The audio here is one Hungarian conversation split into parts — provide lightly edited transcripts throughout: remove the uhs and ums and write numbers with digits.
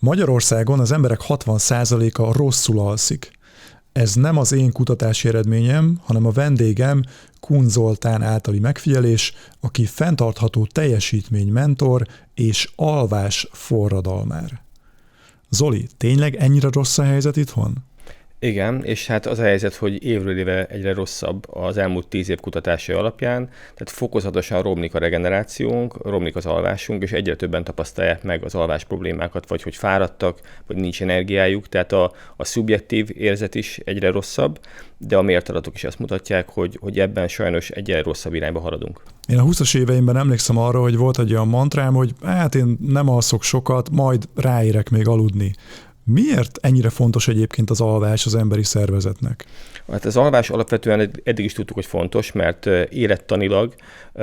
Magyarországon az emberek 60%-a rosszul alszik. Ez nem az én kutatási eredményem, hanem a vendégem Kun Zoltán általi megfigyelés, aki fenntartható teljesítmény mentor és alvás forradalmár. Zoli, tényleg ennyire rossz a helyzet itthon? Igen, és hát az a helyzet, hogy évről évre egyre rosszabb az elmúlt 10 év kutatási alapján, tehát fokozatosan romlik a regenerációnk, romlik az alvásunk, és egyre többen tapasztalják meg az alvás problémákat, vagy hogy fáradtak, vagy nincs energiájuk, tehát a szubjektív érzet is egyre rosszabb, de a mért adatok is azt mutatják, hogy ebben sajnos egyre rosszabb irányba haladunk. Én a 20-as éveimben emlékszem arra, hogy volt egy olyan mantrám, hogy hát én nem alszok sokat, majd ráérek még aludni. Miért ennyire fontos egyébként az alvás az emberi szervezetnek? Hát az alvás alapvetően eddig is tudtuk, hogy fontos, mert élettanilag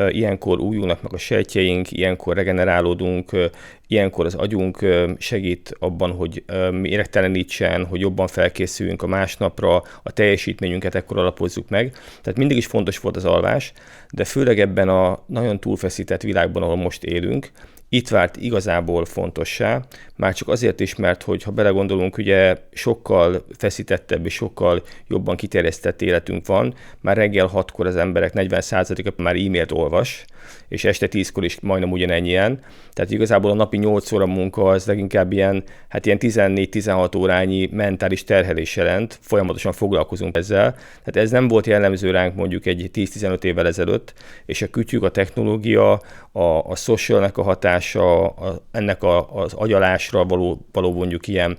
ilyenkor újulnak meg a sejtjeink, ilyenkor regenerálódunk, ilyenkor az agyunk segít abban, hogy méregtelenítsen, hogy jobban felkészüljünk a másnapra, a teljesítményünket ekkor alapozzuk meg. Tehát mindig is fontos volt az alvás, de főleg ebben a nagyon túlfeszített világban, ahol most élünk, itt vált igazából fontossá, már csak azért is, mert ha belegondolunk, ugye sokkal feszítettebb és sokkal jobban kiterjesztett életünk van, már reggel 6-kor az emberek 40%-a már e-mailt olvas, és este 10-kor is majdnem ugyanennyien. Tehát igazából a napi 8 óra munka az leginkább ilyen 14-16 órányi mentális terhelés jelent, folyamatosan foglalkozunk ezzel. Tehát ez nem volt jellemző ránk mondjuk egy 10-15 évvel ezelőtt, és a kütyük, a technológia, a socialnek a hatása, ennek az agyalásra való mondjuk ilyen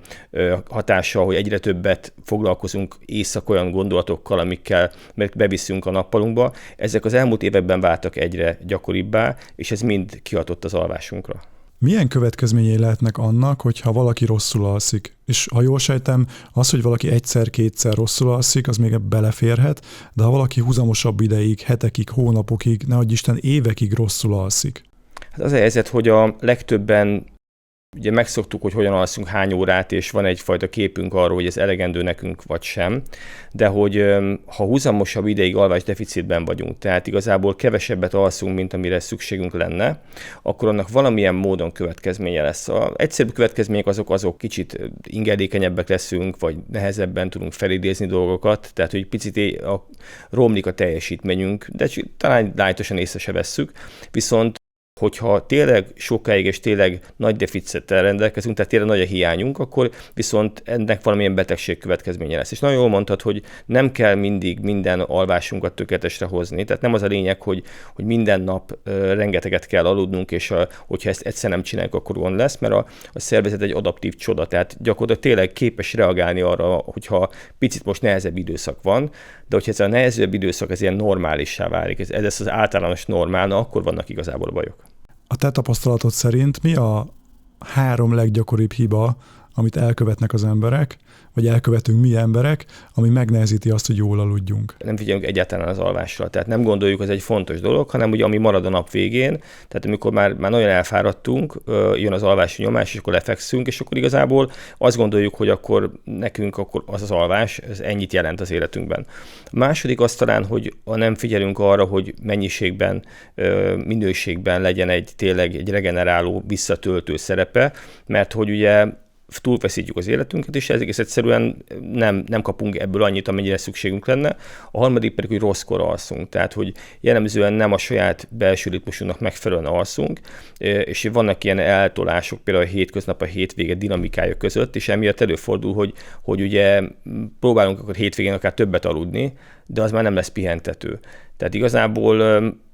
hatása, hogy egyre többet foglalkozunk éjszaka olyan gondolatokkal, amikkel beviszünk a nappalunkba. Ezek az elmúlt években váltak egyre gyakoribbá, és ez mind kihatott az alvásunkra. Milyen következményei lehetnek annak, hogyha valaki rosszul alszik? És ha jól sejtem, az, hogy valaki egyszer-kétszer rosszul alszik, az még beleférhet, de ha valaki huzamosabb ideig, hetekig, hónapokig, nehogy Isten évekig rosszul alszik? Hát az a helyzet, hogy a legtöbben ugye megszoktuk, hogy hogyan alszunk hány órát, és van egyfajta képünk arról, hogy ez elegendő nekünk vagy sem, de hogy ha huzamosabb ideig alvásdeficitben vagyunk, tehát igazából kevesebbet alszunk, mint amire szükségünk lenne, akkor annak valamilyen módon következménye lesz. Az egyszerűbb következmények azok kicsit ingedékenyebbek leszünk, vagy nehezebben tudunk felidézni dolgokat, tehát hogy picit romlik a teljesítményünk, de talán lájtosan észre se vesszük, viszont hogyha tényleg sokáig és tényleg nagy deficittel rendelkezünk, tehát tényleg nagy a hiányunk, akkor viszont ennek valamilyen betegség következménye lesz. És nagyon jól mondtad, hogy nem kell mindig minden alvásunkat tökéletesre hozni, tehát nem az a lényeg, hogy minden nap rengeteget kell aludnunk, és hogyha ezt egyszer nem csináljuk, akkor gond lesz, mert a szervezet egy adaptív csoda, tehát gyakorlatilag tényleg képes reagálni arra, hogyha picit most nehezebb időszak van, de hogyha ez a nehezebb időszak ez ilyen normálissá válik, ez lesz az általános normál, akkor vannak igazából bajok. A te tapasztalatod szerint mi a 3 leggyakoribb hiba, amit elkövetnek az emberek, vagy elkövetünk mi emberek, ami megnehezíti azt, hogy jól aludjunk? Nem figyelünk egyáltalán az alvásra, tehát nem gondoljuk, hogy ez egy fontos dolog, hanem ugye ami marad a nap végén, tehát amikor már nagyon elfáradtunk, jön az alvási nyomás, és akkor lefekszünk, és akkor igazából azt gondoljuk, hogy akkor nekünk akkor az alvás, ez ennyit jelent az életünkben. A második az talán, hogy nem figyelünk arra, hogy mennyiségben, minőségben legyen tényleg egy regeneráló, visszatöltő szerepe, mert hogy ugye túlfeszítjük az életünket, és egész egyszerűen nem kapunk ebből annyit, amennyire szükségünk lenne. A harmadik pedig, hogy rosszkor alszunk, tehát hogy jellemzően nem a saját belső ritmusunknak megfelelően alszunk, és vannak ilyen eltolások, például a hétköznap, a hétvége dinamikája között, és emiatt előfordul, hogy ugye próbálunk akkor hétvégén akár többet aludni, de az már nem lesz pihentető. Tehát igazából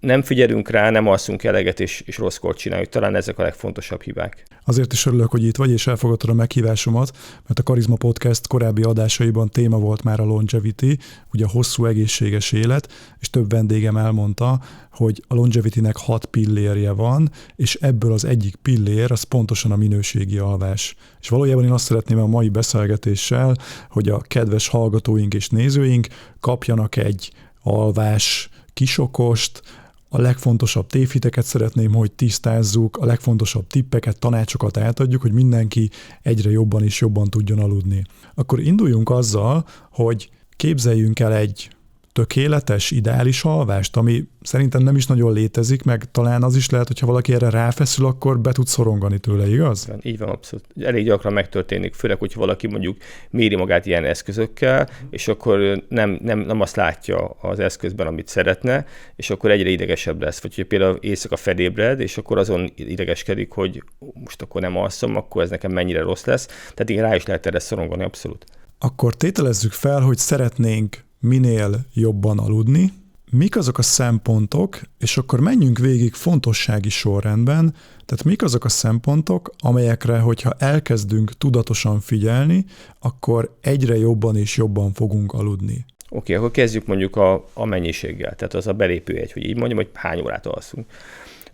nem figyelünk rá, nem alszunk eleget, és rosszkor csináljuk. Talán ezek a legfontosabb hibák. Azért is örülök, hogy itt vagy, és elfogadtad a meghívásomat, mert a Karizma Podcast korábbi adásaiban téma volt már a longevity, ugye a hosszú egészséges élet, és több vendégem elmondta, hogy a longevity-nek 6 pillérje van, és ebből az egyik pillér az pontosan a minőségi alvás. És valójában én azt szeretném a mai beszélgetéssel, hogy a kedves hallgatóink és nézőink kapjanak egy alvás kisokost, a legfontosabb tévhiteket szeretném, hogy tisztázzuk, a legfontosabb tippeket, tanácsokat átadjuk, hogy mindenki egyre jobban és jobban tudjon aludni. Akkor induljunk azzal, hogy képzeljünk el egy tökéletes, ideális alvást, ami szerintem nem is nagyon létezik, meg talán az is lehet, hogyha valaki erre ráfeszül, akkor be tud szorongani tőle, igaz? Így van, abszolút. Elég gyakran megtörténik, főleg, hogyha valaki mondjuk méri magát ilyen eszközökkel, és akkor nem azt látja az eszközben, amit szeretne, és akkor egyre idegesebb lesz. Vagy például éjszaka felébred, és akkor azon idegeskedik, hogy most akkor nem alszom, akkor ez nekem mennyire rossz lesz. Tehát igen, rá is lehet erre szorongani, abszolút. Akkor tételezzük fel, hogy szeretnénk minél jobban aludni. Mik azok a szempontok, és akkor menjünk végig fontossági sorrendben, tehát mik azok a szempontok, amelyekre, hogyha elkezdünk tudatosan figyelni, akkor egyre jobban és jobban fogunk aludni. Oké, akkor kezdjük mondjuk a mennyiséggel, tehát az a belépőjegy, hogy így mondjam, hogy hány órát alszunk.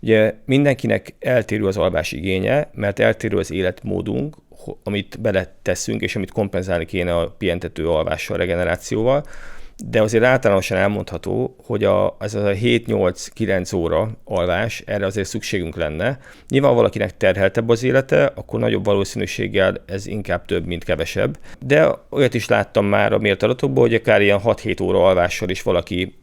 Ugye mindenkinek eltérő az alvás igénye, mert eltérő az életmódunk, amit beleteszünk, és amit kompenzálni kéne a pihentető alvással, regenerációval, de azért általánosan elmondható, hogy ez a 7-8-9 óra alvás, erre azért szükségünk lenne. Nyilván valakinek terheltebb az élete, akkor nagyobb valószínűséggel ez inkább több, mint kevesebb. De olyat is láttam már a mért adatokból, hogy akár ilyen 6-7 óra alvással is valaki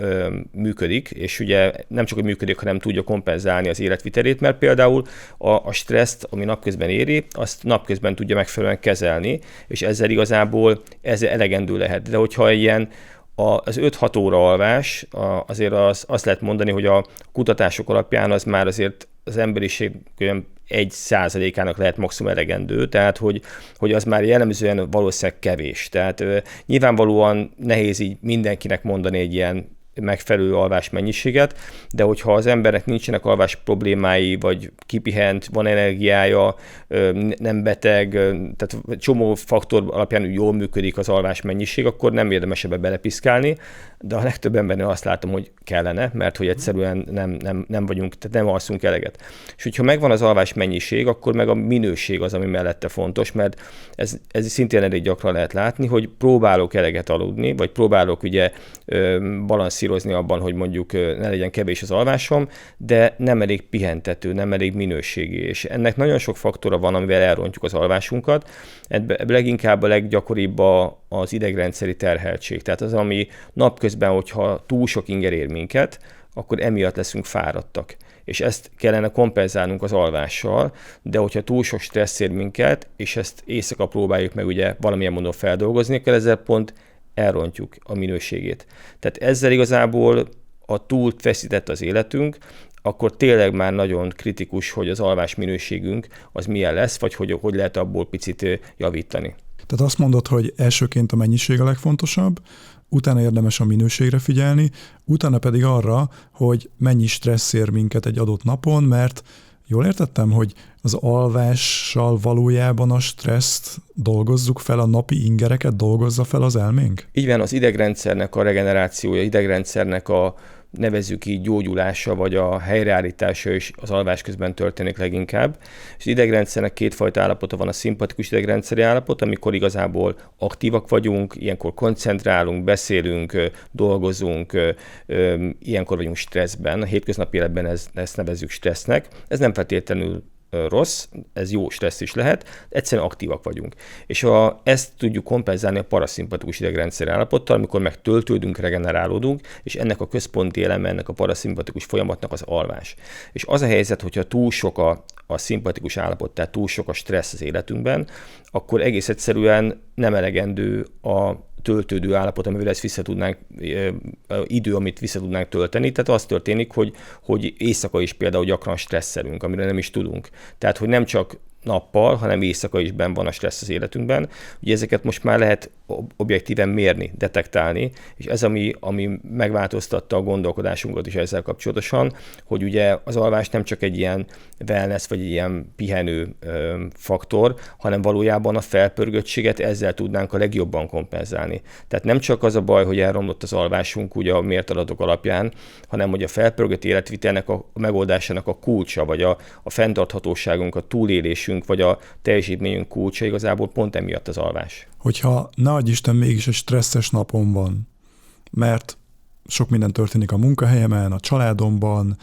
működik, és ugye nem csak, hogy működik, hanem tudja kompenzálni az életvitelét, mert például a stresszt, ami napközben éri, azt napközben tudja megfelelően kezelni, és ezzel igazából elegendő lehet. De hogyha ilyen az 5-6 óra alvás, azért azt lehet mondani, hogy a kutatások alapján az már azért az emberiség olyan 1%-ának lehet maximum elegendő, tehát hogy az már jellemzően valószínűleg kevés. Tehát nyilvánvalóan nehéz így mindenkinek mondani egy ilyen megfelelő alvás mennyiséget, de hogyha az embernek nincsenek alvás problémái, vagy kipihent, van energiája, nem beteg, tehát csomó faktor alapján jól működik az alvás mennyiség, akkor nem érdemes ebbe belepiszkálni, de a legtöbb embernél azt látom, hogy kellene, mert hogy egyszerűen nem vagyunk, tehát nem alszunk eleget. És hogyha megvan az alvás mennyiség, akkor meg a minőség az, ami mellette fontos, mert ez szintén elég gyakran lehet látni, hogy próbálok eleget aludni, vagy próbálok ugye balanszírozni abban, hogy mondjuk ne legyen kevés az alvásom, de nem elég pihentető, nem elég minőségi. És ennek nagyon sok faktora van, amivel elrontjuk az alvásunkat. Ebből leginkább a leggyakoribb az idegrendszeri terheltség. Tehát az, ami napközben, hogyha túl sok inger ér minket, akkor emiatt leszünk fáradtak. És ezt kellene kompenzálnunk az alvással, de hogyha túl sok stressz ér minket, és ezt éjszaka próbáljuk meg ugye valamilyen módon feldolgozni, akkor ezzel pont elrontjuk a minőségét. Tehát ezzel igazából, ha túl feszített az életünk, akkor tényleg már nagyon kritikus, hogy az alvás minőségünk az milyen lesz, vagy hogy lehet abból picit javítani. Tehát azt mondod, hogy elsőként a mennyiség a legfontosabb, utána érdemes a minőségre figyelni, utána pedig arra, hogy mennyi stressz ér minket egy adott napon, mert jól értettem, hogy az alvással valójában a stresszt dolgozzuk fel, a napi ingereket dolgozza fel az elménk? Így van, az idegrendszernek a regenerációja, idegrendszernek a nevezzük így gyógyulása, vagy a helyreállítása is az alvás közben történik leginkább. És az idegrendszernek kétfajta állapota van, a szimpatikus idegrendszeri állapot, amikor igazából aktívak vagyunk, ilyenkor koncentrálunk, beszélünk, dolgozunk, ilyenkor vagyunk stresszben. A hétköznapi életben ezt nevezzük stressznek. Ez nem feltétlenül rossz, ez jó stressz is lehet, egyszerűen aktívak vagyunk. És ezt tudjuk kompenzálni a paraszimpatikus idegrendszeri állapottal, amikor megtöltődünk, regenerálódunk, és ennek a központi eleme, ennek a paraszimpatikus folyamatnak az alvás. És az a helyzet, hogyha túl sok a szimpatikus állapot, tehát túl sok a stressz az életünkben, akkor egész egyszerűen nem elegendő a töltődő állapot, amivel ezt idő, amit vissza tudnánk tölteni. Tehát az történik, hogy éjszaka is például gyakran stresszelünk, amire nem is tudunk. Tehát, hogy nem csak nappal, hanem éjszaka is benn van a stressz az életünkben. Ugye ezeket most már lehet objektíven mérni, detektálni, és ez, ami megváltoztatta a gondolkodásunkat is ezzel kapcsolatosan, hogy ugye az alvás nem csak egy ilyen wellness, vagy egy ilyen pihenő faktor, hanem valójában a felpörgöttséget ezzel tudnánk a legjobban kompenzálni. Tehát nem csak az a baj, hogy elromlott az alvásunk ugye a mért adatok alapján, hanem hogy a felpörgött életvitelnek a megoldásának a kulcsa, vagy a fenntarthatóságunk, a túlélésünk, vagy a teljesítményünk kulcsa igazából pont emiatt az alvás. Hogyha ne adj Isten mégis egy stresszes napom van, mert sok minden történik a munkahelyemen, a családomban,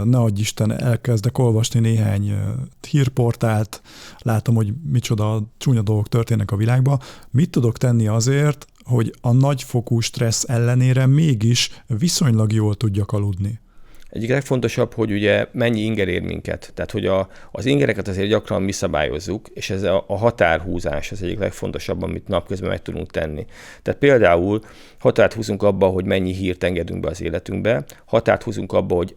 ne adj Isten, elkezdek olvasni néhány hírportált, látom, hogy micsoda csúnya dolgok történnek a világban. Mit tudok tenni azért, hogy a nagyfokú stressz ellenére mégis viszonylag jól tudjak aludni? Egyik legfontosabb, hogy ugye mennyi inger ér minket. Tehát, hogy az ingereket azért gyakran mi szabályozzuk, és ez a határhúzás az egyik legfontosabb, amit napközben meg tudunk tenni. Tehát például határt húzunk abba, hogy mennyi hírt engedünk be az életünkbe, határt húzunk abba, hogy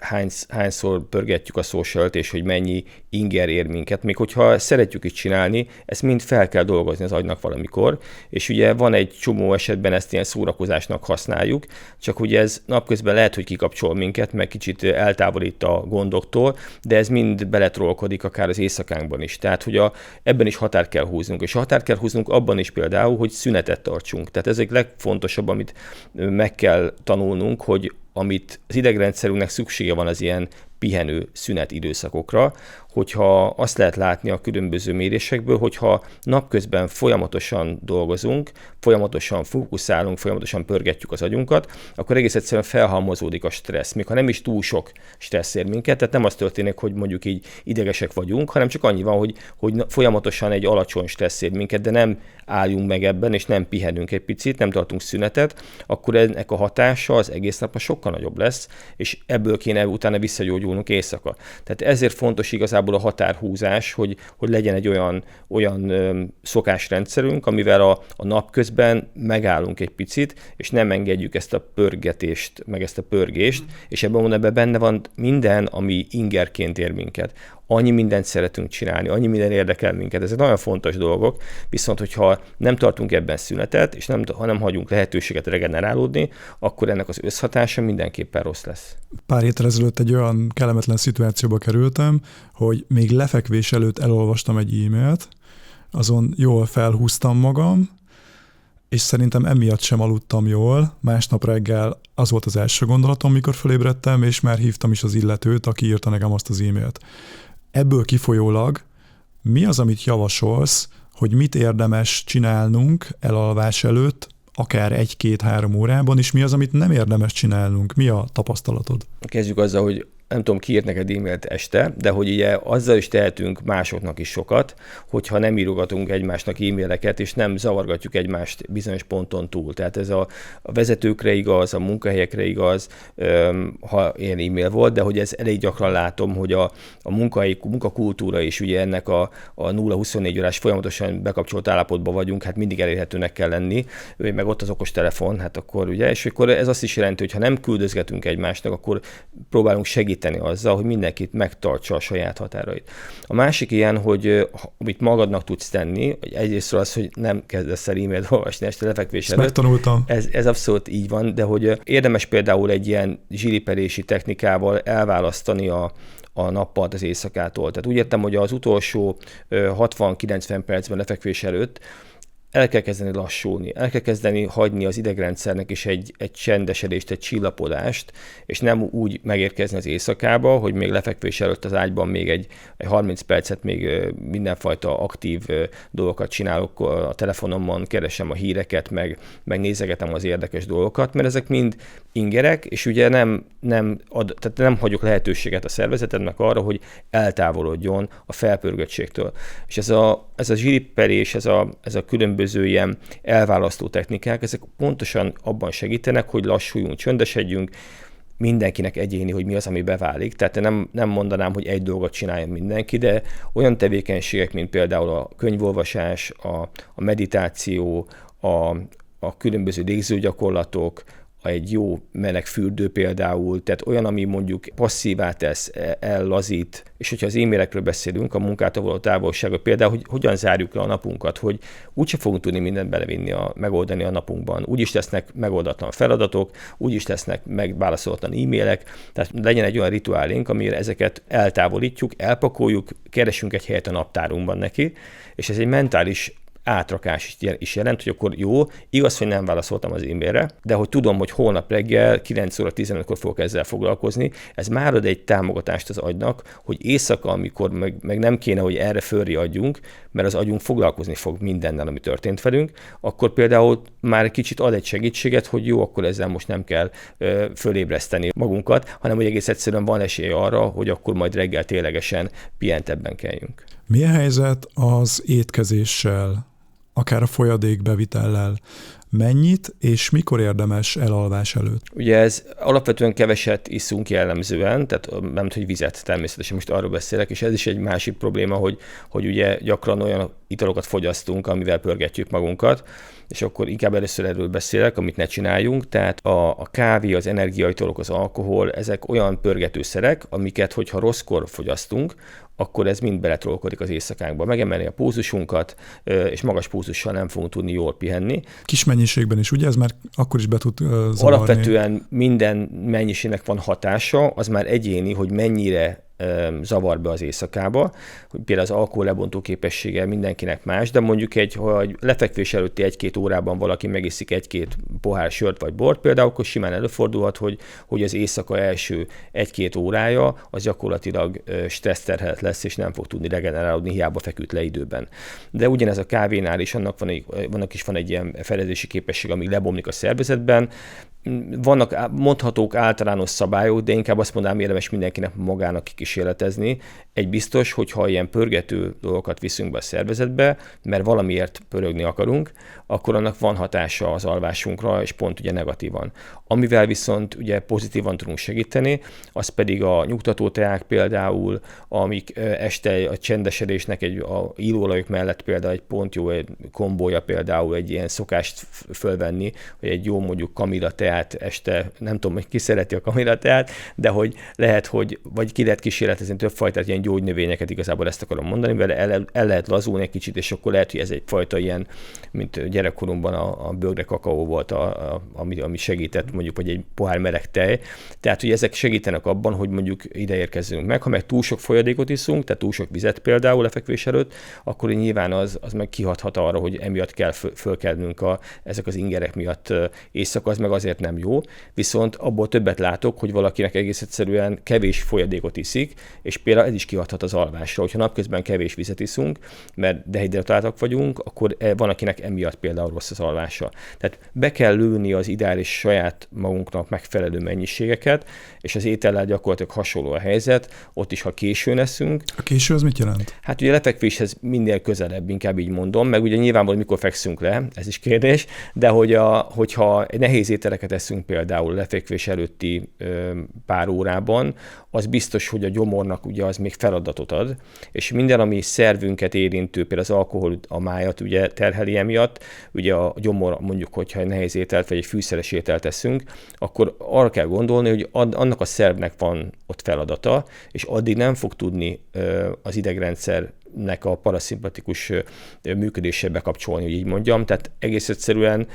hányszor pörgetjük a socialt, és hogy mennyi inger ér minket. Még hogyha szeretjük is csinálni, ezt mind fel kell dolgozni az agynak valamikor, és ugye van egy csomó esetben ezt ilyen szórakozásnak használjuk, csak ugye ez napközben lehet, hogy kikapcsol minket, meg kicsit eltávolít a gondoktól, de ez mind beletrollkodik akár az éjszakánkban is. Tehát, hogy ebben is határt kell húznunk. És határt kell húznunk abban is például, hogy szünetet tartsunk. Tehát ez egy legfontosabb, amit meg kell tanulnunk, hogy amit az idegrendszerünknek szüksége van az ilyen pihenő szünet időszakokra, hogyha azt lehet látni a különböző mérésekből, hogyha napközben folyamatosan dolgozunk, folyamatosan fókuszálunk, folyamatosan pörgetjük az agyunkat, akkor egész egyszerűen felhalmozódik a stressz, még ha nem is túl sok stressz ér minket, tehát nem az történik, hogy mondjuk így idegesek vagyunk, hanem csak annyi van, hogy folyamatosan egy alacsony stressz ér minket, de nem álljunk meg ebben, és nem pihenünk egy picit, nem tartunk szünetet, akkor ennek a hatása az egész napban sokkal nagyobb lesz, és ebből kéne utána visszagyógyulnunk éjszaka. Tehát ezért fontos igazából a határhúzás, hogy legyen egy olyan szokásrendszerünk, amivel a napközben megállunk egy picit, és nem engedjük ezt a pörgetést, meg ezt a pörgést, és ebben benne van minden, ami ingerként ér minket. Annyi mindent szeretünk csinálni, annyi minden érdekel minket, ezek nagyon fontos dolgok, viszont hogyha nem tartunk ebben szünetet, és ha nem hagyunk lehetőséget regenerálódni, akkor ennek az összhatása mindenképpen rossz lesz. Pár héttel ezelőtt egy olyan kellemetlen szituációba kerültem, hogy még lefekvés előtt elolvastam egy e-mailt, azon jól felhúztam magam, és szerintem emiatt sem aludtam jól. Másnap reggel az volt az első gondolatom, mikor fölébredtem, és már hívtam is az illetőt, aki írta nekem azt az e-mailt. Ebből kifolyólag mi az, amit javasolsz, hogy mit érdemes csinálnunk elalvás előtt, akár 1-2-3 órában, és mi az, amit nem érdemes csinálnunk? Mi a tapasztalatod? Kezdjük azzal, hogy nem tudom, ki írt neked e-mailt este, de hogy ugye azzal is tehetünk másoknak is sokat, hogyha nem írogatunk egymásnak e-maileket, és nem zavargatjuk egymást bizonyos ponton túl. Tehát ez a vezetőkre igaz, a munkahelyekre igaz, ha ilyen e-mail volt, de hogy ez elég gyakran látom, hogy a munkakultúra is ugye ennek a 0-24 órás folyamatosan bekapcsolt állapotban vagyunk, hát mindig elérhetőnek kell lenni, meg ott az okostelefon, hát akkor ugye, és akkor ez azt is jelenti, hogy ha nem küldözgetünk egymásnak, akkor próbálunk segíteni azzal, hogy mindenkit megtartsa a saját határait. A másik ilyen, hogy amit magadnak tudsz tenni, hogy egyrészt az, hogy nem kezdesz el e-mailt olvasni este lefekvés előtt. Megtanultam. Ez abszolút így van, de hogy érdemes például egy ilyen zsiliperési technikával elválasztani a nappalt az éjszakától. Tehát úgy értem, hogy az utolsó 60-90 percben lefekvés előtt el kell kezdeni lassulni, el kell kezdeni hagyni az idegrendszernek is egy csendesedést, egy csillapodást, és nem úgy megérkezni az éjszakába, hogy még lefekvés előtt az ágyban még egy 30 percet még mindenfajta aktív dolgokat csinálok a telefonomon, keresem a híreket, meg nézegetem az érdekes dolgokat, mert ezek mind ingerek, és ugye tehát nem hagyok lehetőséget a szervezetednek arra, hogy eltávolodjon a felpörgöttségtől. És ez a zsiliperés, ez a különböző ilyen elválasztó technikák, ezek pontosan abban segítenek, hogy lassuljunk, csöndesedjünk, mindenkinek egyéni, hogy mi az, ami beválik. Tehát nem mondanám, hogy egy dolgot csináljon mindenki, de olyan tevékenységek, mint például a könyvolvasás, a meditáció, a különböző légzőgyakorlatok, egy jó meleg fürdő például, tehát olyan, ami mondjuk passzívá tesz, ellazít, és hogyha az e-mailekről beszélünk, a munkától való távolságról, például, hogy hogyan zárjuk le a napunkat, hogy úgyse fogunk tudni mindent belevinni, megoldani a napunkban. Úgyis lesznek megoldatlan feladatok, úgyis lesznek megválaszolatlan e-mailek, tehát legyen egy olyan rituálink, amire ezeket eltávolítjuk, elpakoljuk, keresünk egy helyet a naptárunkban neki, és ez egy mentális átrakás is jelent, hogy akkor jó, igaz, hogy nem válaszoltam az e-mailre, de hogy tudom, hogy holnap reggel 9 óra 15-kor fogok ezzel foglalkozni, ez már ad egy támogatást az agynak, hogy éjszaka, amikor meg nem kéne, hogy erre fölri adjunk, mert az agyunk foglalkozni fog mindennel, ami történt velünk, akkor például már kicsit ad egy segítséget, hogy jó, akkor ezzel most nem kell fölébreszteni magunkat, hanem hogy egész egyszerűen van esély arra, hogy akkor majd reggel ténylegesen pihentebben keljünk. Mi a helyzet az étkezéssel, akár a folyadékbevitellel? mennyit és mikor érdemes elalvás előtt? Ugye ez alapvetően keveset iszunk jellemzően, tehát nem hogy vizet természetesen, most arról beszélek, és ez is egy másik probléma, hogy ugye gyakran olyan italokat fogyasztunk, amivel pörgetjük magunkat, és akkor inkább először erről beszélek, amit ne csináljunk, tehát a kávé, az energiaitalok, az alkohol, ezek olyan pörgetőszerek, amiket, hogyha rosszkor fogyasztunk, akkor ez mind beletrolkodik az éjszakánkba. Megemeli a pulzusunkat, és magas pulzussal nem fogunk tudni jól pihenni. Kis mennyiségben is, ugye? Ez már akkor is be tud zavarni. Alapvetően minden mennyiségnek van hatása, az már egyéni, hogy mennyire zavar be az éjszakába. Például az alkohol lebontó képessége mindenkinek más, de mondjuk hogy lefekvés előtti 1-2 órában valaki megiszik 1-2 pohár sört vagy bort például, akkor simán előfordulhat, hogy az éjszaka első 1-2 órája az gyakorlatilag stresszterhelt lesz, és nem fog tudni regenerálódni, hiába feküdt le időben. De ugyanez a kávénál is, annak van egy ilyen fedezési képesség, ami lebomlik a szervezetben. Vannak mondhatók általános szabályok, de inkább azt mondanám, érdemes mindenkinek magának kikísérletezni. Egy biztos, hogyha ilyen pörgető dolgokat viszünk be a szervezetbe, mert valamiért pörögni akarunk, akkor annak van hatása az alvásunkra, és pont ugye negatívan. Amivel viszont ugye pozitívan tudunk segíteni, az pedig a nyugtató teák például, amik este a csendesedésnek a illóolajok mellett például egy pont jó kombója például egy ilyen szokást fölvenni, hogy egy jó mondjuk kamilla teát este, nem tudom, hogy ki szereti a kamilla teát, de hogy lehet, vagy ki lehet kísérletezni többfajta ilyen gyógynövényeket, igazából ezt akarom mondani, vele el lehet lazulni egy kicsit, és akkor lehet, hogy ez egyfajta ilyen, mint gyerekkorunkban a bögre kakaó volt, ami segített mondjuk, hogy egy pohár meleg tej. Tehát, hogy ezek segítenek abban, hogy mondjuk ide érkezzünk meg. Ha meg túl sok folyadékot iszunk, tehát túl sok vizet például lefekvés előtt, akkor nyilván az meg kihathat arra, hogy emiatt kell fölkelnünk ezek az ingerek miatt éjszaka, az meg azért nem jó. Viszont abból többet látok, hogy valakinek egész egyszerűen kevés folyadékot iszik, és például ez is kihathat az alvásra. Hogyha napközben kevés vizet iszunk, mert dehidratáltak vagyunk, akkor van, akinek emiatt például rossz az alvása. Tehát be kell lőni az ideális saját magunknak megfelelő mennyiségeket, és az étellel gyakorlatilag hasonló a helyzet, ott is, ha későn eszünk. A késő az mit jelent? Hát ugye a lefekvéshez minél közelebb, inkább így mondom, meg ugye nyilvánvalóan mikor fekszünk le, ez is kérdés, de hogyha nehéz ételeket eszünk például lefekvés előtti pár órában, az biztos, hogy a gyomornak ugye az még feladatot ad, és minden, ami szervünket érintő, például az alkohol a májat ugye terheli emiatt, ugye a gyomor mondjuk, hogyha egy nehéz ételt vagy egy fűszeres ételt eszünk, akkor arra kell gondolni, hogy annak a szervnek van ott feladata, és addig nem fog tudni az idegrendszernek a paraszimpatikus működésébe kapcsolni, hogy így mondjam, tehát egész egyszerűen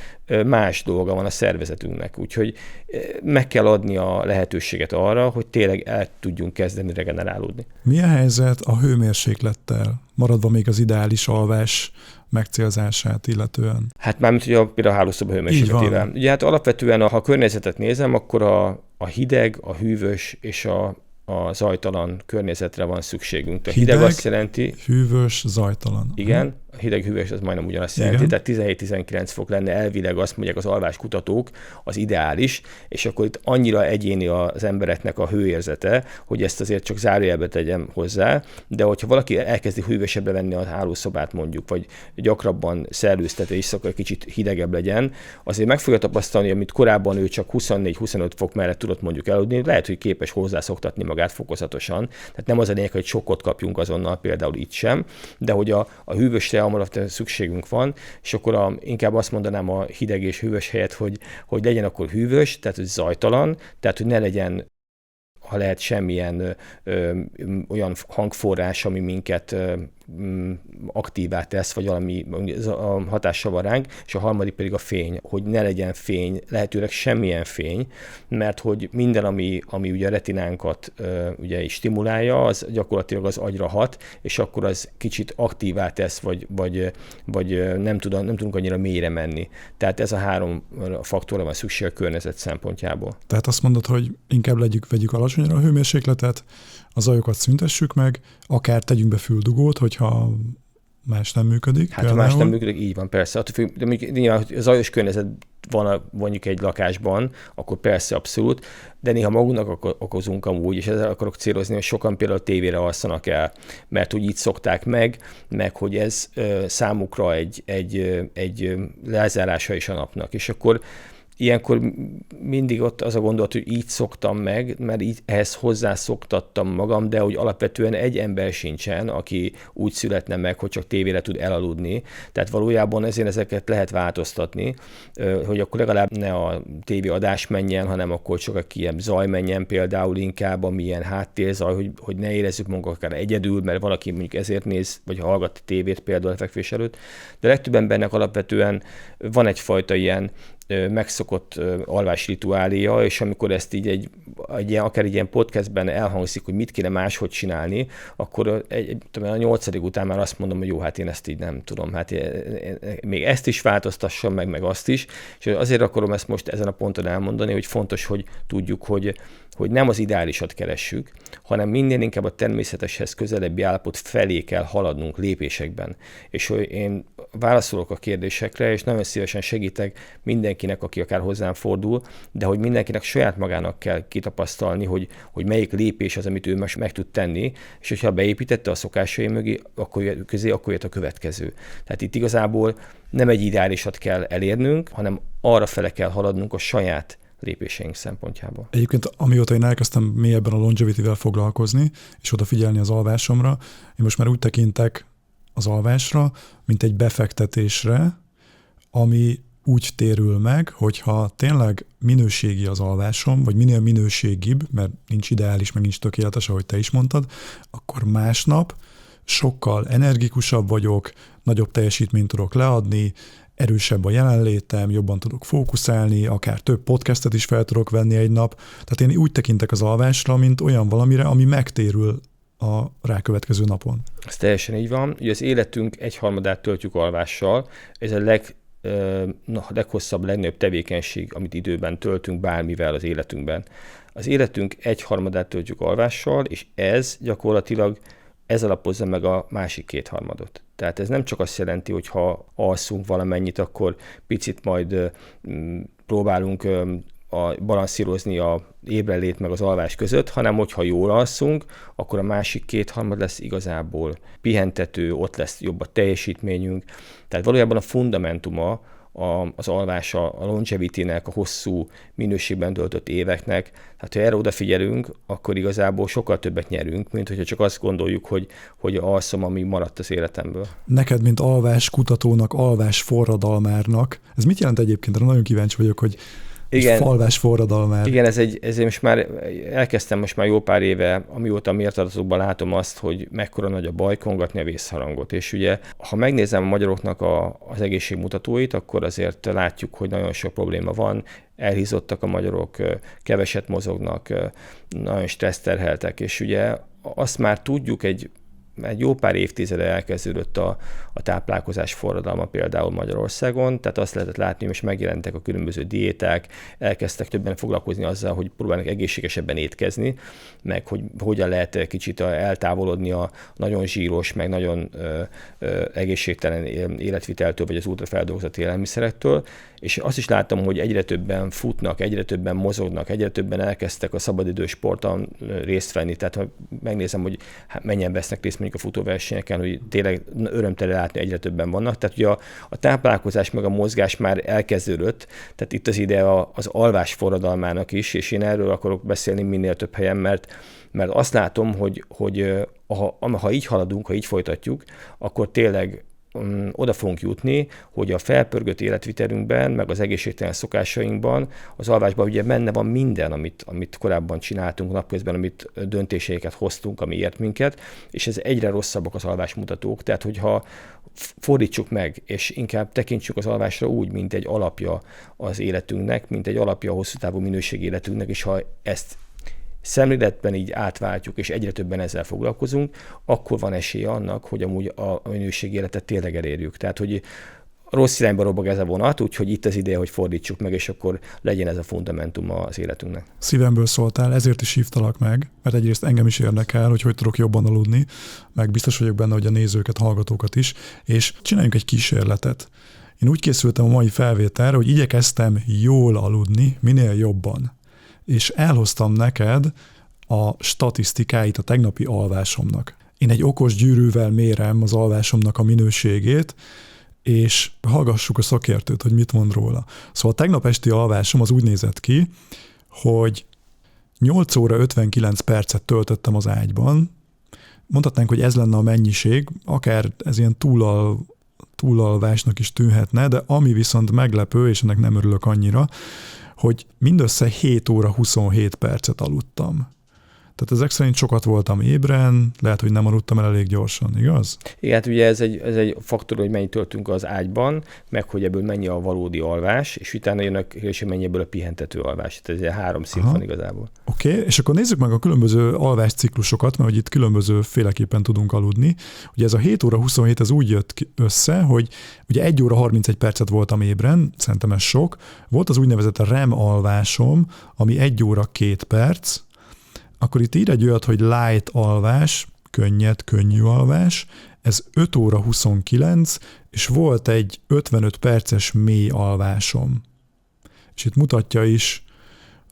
más dolga van a szervezetünknek, úgyhogy meg kell adni a lehetőséget arra, hogy tényleg el tudjunk kezdeni regenerálódni. Mi a helyzet a hőmérséklettel, maradva még az ideális alvás megcélzását illetően? Hát mármint ugye például a hálószoba hőmérsékletével. Ugye hát alapvetően, ha a környezetet nézem, akkor a hideg, a hűvös és a zajtalan környezetre van szükségünk. A hideg azt jelenti... hűvös, zajtalan. Igen, a hideg hűvös az majdnem ugyanazt jelenti, tehát 17-19 fok lenne elvileg, azt mondják az alváskutatók, az ideális, és akkor itt annyira egyéni az embereknek a hőérzete, hogy ezt azért csak zárójelbe tegyem hozzá, de hogyha valaki elkezdi hűvösebbre venni a hálószobát mondjuk, vagy gyakrabban szellőztetve és akkor kicsit hidegebb legyen, azért meg fogja tapasztalni, amit korábban ő csak 24-25 fok mellett tudott mondjuk aludni, lehet, hogy képes hozzászoktatni magát fokozatosan. Tehát nem az a lényeg, hogy sokkot kapjunk azonnal, például itt sem, de hogy a hűvösre hamarabb szükségünk van, és akkor inkább azt mondanám a hideg és hűvös helyett, hogy legyen akkor hűvös, tehát hogy zajtalan, tehát hogy ne legyen, ha lehet, semmilyen olyan hangforrás, ami minket aktívá tesz, vagy valami hatással van ránk, és a harmadik pedig a fény, hogy ne legyen fény, lehetőleg semmilyen fény, mert hogy minden, ami ugye a retinánkat ugye is stimulálja, az gyakorlatilag az agyra hat, és akkor az kicsit aktívá tesz, vagy nem tudunk annyira mélyre menni. Tehát ez a 3 faktorra van szükség a környezet szempontjából. Tehát azt mondod, hogy inkább vegyük alacsonyra a hőmérsékletet, a zajokat szüntessük meg, akár tegyünk be füldugót, hogyha más nem működik. Hát ha más nem működik, így van, persze. De nyilván, hogy zajos környezet van mondjuk egy lakásban, akkor persze abszolút, de néha magunknak okozunk amúgy, és ezzel akarok célozni, hogy sokan például tévére alszanak el, mert úgy így szokták meg hogy ez számukra egy lezárása is a napnak. És akkor ilyenkor mindig ott az a gondolat, hogy így szoktam meg, mert így ehhez hozzászoktattam magam, de hogy alapvetően egy ember sincsen, aki úgy születne meg, hogy csak tévére tud elaludni. Tehát valójában ezért ezeket lehet változtatni, hogy akkor legalább ne a tévéadás menjen, hanem akkor csak ilyen zaj menjen például inkább, ami ilyen háttérzaj, hogy ne érezzük magunkat akár egyedül, mert valaki mondjuk ezért néz, vagy hallgat tévét például a fekvés előtt. De legtöbb embernek alapvetően van egyfajta ilyen megszokott alvásrituáléja, és amikor ezt így akár egy ilyen podcastben elhangzik, hogy mit kéne máshogy csinálni, akkor a 8. után már azt mondom, hogy jó, hát én ezt így nem tudom, hát még ezt is változtassam meg azt is, és azért akarom ezt most ezen a ponton elmondani, hogy fontos, hogy tudjuk, hogy nem az ideálisat keressük, hanem minél inkább a természeteshez közelebbi állapot felé kell haladnunk lépésekben. És hogy én válaszolok a kérdésekre, és nagyon szívesen segítek mindenkinek, aki akár hozzám fordul, de hogy mindenkinek saját magának kell kitapasztalni, hogy melyik lépés az, amit ő most meg tud tenni, és hogyha beépítette a szokásai mögé, akkor jött a következő. Tehát itt igazából nem egy ideálisat kell elérnünk, hanem arra fele kell haladnunk a saját lépéseink szempontjából. Egyébként amióta én elkezdtem mélyebben a longevity-vel foglalkozni, és odafigyelni az alvásomra, én most már úgy tekintek az alvásra, mint egy befektetésre, ami úgy térül meg, hogyha tényleg minőségi az alvásom, vagy minél minőségibb, mert nincs ideális, meg nincs tökéletes, ahogy te is mondtad, akkor másnap sokkal energikusabb vagyok, nagyobb teljesítményt tudok leadni, erősebb a jelenlétem, jobban tudok fókuszálni, akár több podcastet is fel tudok venni egy nap. Tehát én úgy tekintek az alvásra, mint olyan valamire, ami megtérül a rákövetkező napon. Ez teljesen így van. Ugye az életünk 1/3 töltjük alvással. Ez a leghosszabb, legnagyobb tevékenység, amit időben töltünk bármivel az életünkben. Az életünk 1/3 töltjük alvással, és ez gyakorlatilag alapozza meg a másik 2/3. Tehát ez nem csak azt jelenti, hogy ha alszunk valamennyit, akkor picit majd próbálunk balanszírozni a ébrenlét meg az alvás között, hanem hogyha jól alszunk, akkor a másik 2/3 lesz igazából pihentető, ott lesz jobb a teljesítményünk. Tehát valójában a fundamentuma az alvás a longevity-nek, a hosszú minőségben töltött éveknek. Hát ha erre odafigyelünk, akkor igazából sokkal többet nyerünk, mint hogyha csak azt gondoljuk, hogy alszom, ami maradt az életemből. Neked, mint alvás kutatónak, alvás forradalmárnak, ez mit jelent egyébként? Arra nagyon kíváncsi vagyok, hogy igen, falvás forradalmár. Igen, ez most már elkezdtem most már jó pár éve, amióta mértadatokban látom azt, hogy mekkora nagy a baj, kongatni a vészharangot. És ugye, ha megnézem a magyaroknak az egészségmutatóit, akkor azért látjuk, hogy nagyon sok probléma van, elhízottak a magyarok, keveset mozognak, nagyon stresszterheltek, és ugye azt már tudjuk, egy jó pár évtizede elkezdődött a táplálkozás forradalma például Magyarországon, tehát azt lehetett látni, hogy most megjelentek a különböző diéták, elkezdtek többen foglalkozni azzal, hogy próbálnak egészségesebben étkezni, meg hogy hogyan lehet kicsit eltávolodni a nagyon zsíros, meg nagyon egészségtelen életviteltől, vagy az ultrafeldolgozott élelmiszerektől, és azt is láttam, hogy egyre többen futnak, egyre többen mozognak, egyre többen elkezdtek a szabadidős sporton részt venni, tehát ha megnézem, hogy mennyien vesznek részt mondjuk a futóversenyeken, hogy tényleg örömteli látni, egyre többen vannak. Tehát ugye a táplálkozás meg a mozgás már elkezdődött, tehát itt az ide az alvás forradalmának is, és én erről akarok beszélni minél több helyen, mert azt látom, hogy ha így haladunk, ha így folytatjuk, akkor tényleg oda fogunk jutni, hogy a felpörgött életvitelünkben, meg az egészségtelen szokásainkban, az alvásban ugye benne van minden, amit korábban csináltunk napközben, amit döntéseiket hoztunk, ami ért minket, és ez egyre rosszabbak az alvásmutatók. Tehát, hogyha fordítsuk meg, és inkább tekintsük az alvásra úgy, mint egy alapja az életünknek, mint egy alapja a hosszú távú minőségi életünknek, és ha ezt szemléletben így átváltjuk, és egyre többen ezzel foglalkozunk, akkor van esélye annak, hogy amúgy a minőségi életet tényleg elérjük. Tehát, hogy rossz irányba robog ez a vonat, úgyhogy itt az ideje, hogy fordítsuk meg, és akkor legyen ez a fundamentum az életünknek. Szívemből szóltál, ezért is hívtalak meg, mert egyrészt engem is érdekel, hogy tudok jobban aludni, meg biztos vagyok benne, hogy a nézőket, hallgatókat is, és csináljunk egy kísérletet. Én úgy készültem a mai felvételre, hogy igyekeztem jól aludni, minél jobban. És elhoztam neked a statisztikáit a tegnapi alvásomnak. Én egy okos gyűrűvel mérem az alvásomnak a minőségét, és hallgassuk a szakértőt, hogy mit mond róla. Szóval a tegnap esti alvásom az úgy nézett ki, hogy 8 óra 59 percet töltöttem az ágyban. Mondhatnánk, hogy ez lenne a mennyiség, akár ez ilyen túlalvásnak is tűnhetne, de ami viszont meglepő, és ennek nem örülök annyira, hogy mindössze 7 óra 27 percet aludtam. Tehát ezek szerint sokat voltam ébren, lehet, hogy nem aludtam el elég gyorsan, igaz? Igen, hát ugye ez egy faktor, hogy mennyit töltünk az ágyban, meg hogy ebből mennyi a valódi alvás, és utána jön a kérdés, hogy mennyi ebből a pihentető alvás. Tehát ez 3 szint van igazából. Oké, és akkor nézzük meg a különböző alvásciklusokat, mert hogy itt különböző féleképpen tudunk aludni. Ugye ez a 7 óra 27, ez úgy jött össze, hogy ugye 1 óra 31 percet voltam ébren, szerintem ez sok. Volt az úgynevezett REM alvásom, ami 1 óra 2 perc, akkor itt ír egy olyat, hogy light alvás, könnyű alvás, ez 5 óra 29, és volt egy 55 perces mély alvásom. És itt mutatja is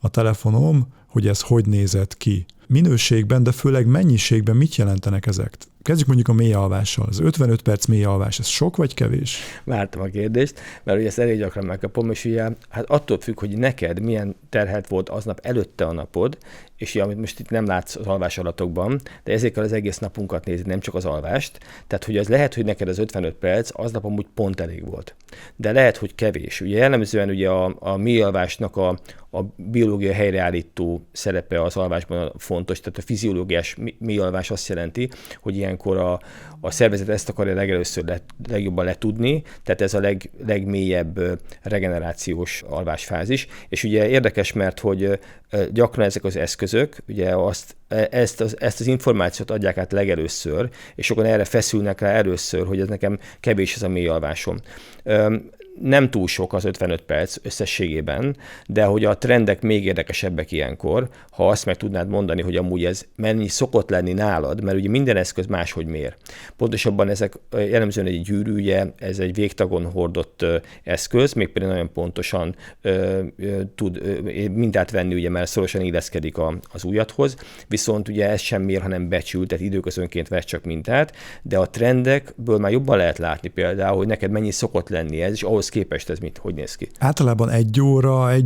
a telefonom, hogy ez hogy nézett ki. Minőségben, de főleg mennyiségben mit jelentenek ezek? Kezdjük mondjuk a mély alvással. Az 55 perc mély alvás, ez sok vagy kevés? Vártam a kérdést, mert ugye ezt elég gyakran megkapom, és ugye hát attól függ, hogy neked milyen terhelt volt aznap előtte a napod, és ugye, amit most itt nem látsz az alvás adatokban, de ezért kell az egész napunkat nézni, nem csak az alvást. Tehát, hogy az lehet, hogy neked az 55 perc, aznap amúgy pont elég volt. De lehet, hogy kevés. Ugye jellemzően ugye a mély alvásnak a biológia helyreállító szerepe az alvásban fontos, tehát a fiziológiás mély alvás azt jelenti, hogy ilyenkor a szervezet ezt akarja legjobban letudni, tehát ez a legmélyebb regenerációs alvásfázis. És ugye érdekes, mert hogy gyakran ezek az eszközök, ugye ezt az információt adják át legelőször, és sokan erre feszülnek rá először, hogy ez nekem kevés ez a mély alvásom. Nem túl sok az 55 perc összességében, de hogy a trendek még érdekesebbek ilyenkor, ha azt meg tudnád mondani, hogy amúgy ez mennyi szokott lenni nálad, mert ugye minden eszköz máshogy mér. Pontosabban ezek jellemzően egy gyűrű, ugye ez egy végtagon hordott eszköz, mégpedig nagyon pontosan tud mintát venni, ugye, mert szorosan illeszkedik az ujjadhoz, viszont ugye ez sem mér, hanem becsül, tehát időközönként vesz csak mintát, de a trendekből már jobban lehet látni például, hogy neked mennyi szokott lenni ez, és ahhoz képest ez hogy néz ki? Általában 1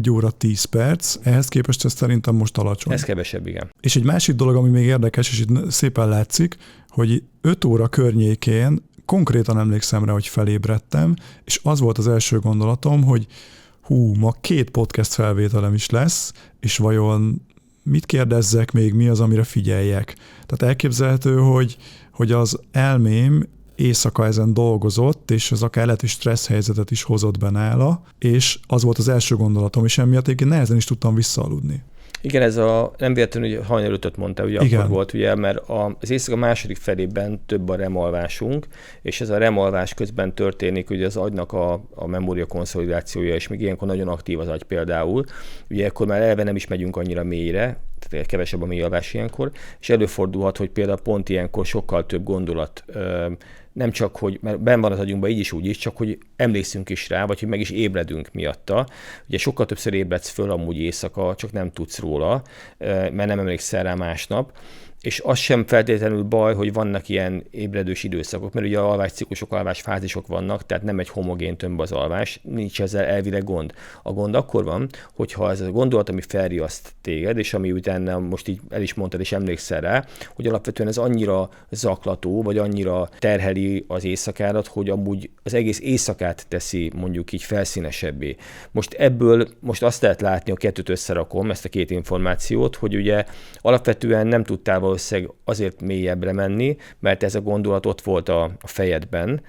óra 10 perc, ehhez képest ez szerintem most alacsony. Ez kevesebb, igen. És egy másik dolog, ami még érdekes, és itt szépen látszik, hogy 5 óra környékén konkrétan emlékszem rá, hogy felébredtem, és az volt az első gondolatom, hogy ma 2 podcast felvételem is lesz, és vajon mit kérdezzek még, mi az, amire figyeljek. Tehát elképzelhető, hogy az elmém éjszaka ezen dolgozott, és az akár lehet, stressz helyzetet is hozott be nála, és az volt az első gondolatom, és emiatt egyébként nehezen is tudtam visszaaludni. Igen, ez nem véletlenül, hogy hajnal 5-öt mondta, ugye igen. Akkor volt, ugye, mert az éjszaka második felében több a REM alvásunk, és ez a REM alvás közben történik, ugye az agynak a memória konszolidációja, és még ilyenkor nagyon aktív az agy például. Ugye akkor már eleve nem is megyünk annyira mélyre, tehát kevesebb a mély alvás ilyenkor, és előfordulhat, hogy például pont ilyenkor sokkal több gondolat, nem csak, hogy mert benn van az agyunkban így is úgy is, csak hogy emlékszünk is rá, vagy hogy meg is ébredünk miatta. Ugye sokkal többször ébredsz föl amúgy éjszaka, csak nem tudsz róla, mert nem emlékszel rá másnap. És az sem feltétlenül baj, hogy vannak ilyen ébredős időszakok, mert ugye alvásciklusok, alvásfázisok vannak, tehát nem egy homogén tömb az alvás, nincs ezzel elvileg gond. A gond akkor van, hogyha ez a gondolat, ami felriaszt téged, és ami utána most így el is mondtad, és emlékszel rá, hogy alapvetően ez annyira zaklató, vagy annyira terheli az éjszakádat, hogy amúgy az egész éjszakát teszi mondjuk így felszínesebbé. Most azt lehet látni, a kettőt összerakom, ezt a 2 információt, hogy ugye alapvetően nem tudtál valószínűleg azért mélyebbre menni, mert ez a gondolat ott volt a fejedben,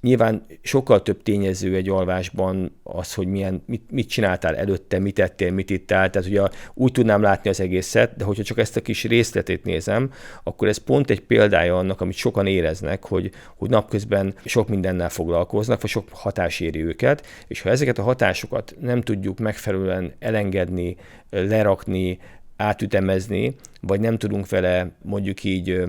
Nyilván sokkal több tényező egy alvásban az, hogy mit csináltál előtte, mit ettél, mit ittál, tehát ugye úgy tudnám látni az egészet, de hogyha csak ezt a kis részletét nézem, akkor ez pont egy példája annak, amit sokan éreznek, hogy napközben sok mindennel foglalkoznak, vagy sok hatás éri őket, és ha ezeket a hatásokat nem tudjuk megfelelően elengedni, lerakni, átütemezni, vagy nem tudunk vele mondjuk így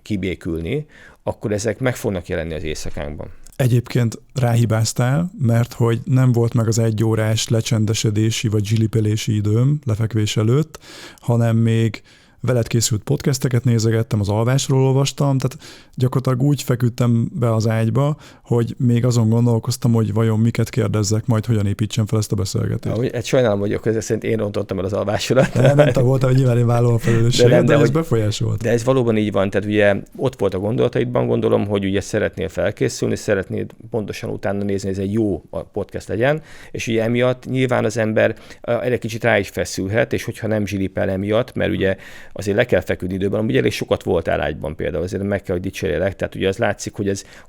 kibékülni, akkor ezek meg fognak jelenni az éjszakánkban. Egyébként ráhibáztál, mert hogy nem volt meg az 1 órás lecsendesedési vagy zsilipelési időm lefekvés előtt, hanem még veled készült podcasteket nézegettem, az alvásról olvastam, tehát gyakorlatilag úgy feküdtem be az ágyba, hogy még azon gondolkoztam, hogy vajon miket kérdezzek, majd hogyan építsem fel ezt a beszélgetést. Hát sajnálom, hogy ezek szerint én rontottam el az alvásodat. Nem te voltál, hogy nyilván én vállalom a felelősséget, de ez befolyásolt. De ez valóban így van, tehát ugye ott volt a gondolataidban, gondolom, hogy ugye szeretnél felkészülni, szeretnél pontosan utána nézni, hogy ez egy jó podcast legyen, és ugye emiatt nyilván az ember egy kicsit rá is feszülhet, és hogyha nem zsilipel emiatt, mert ugye azért le kell feküdni időben, ugye elég sokat voltál ágyban például, azért meg kell, hogy dicsérjelek, tehát ugye az látszik,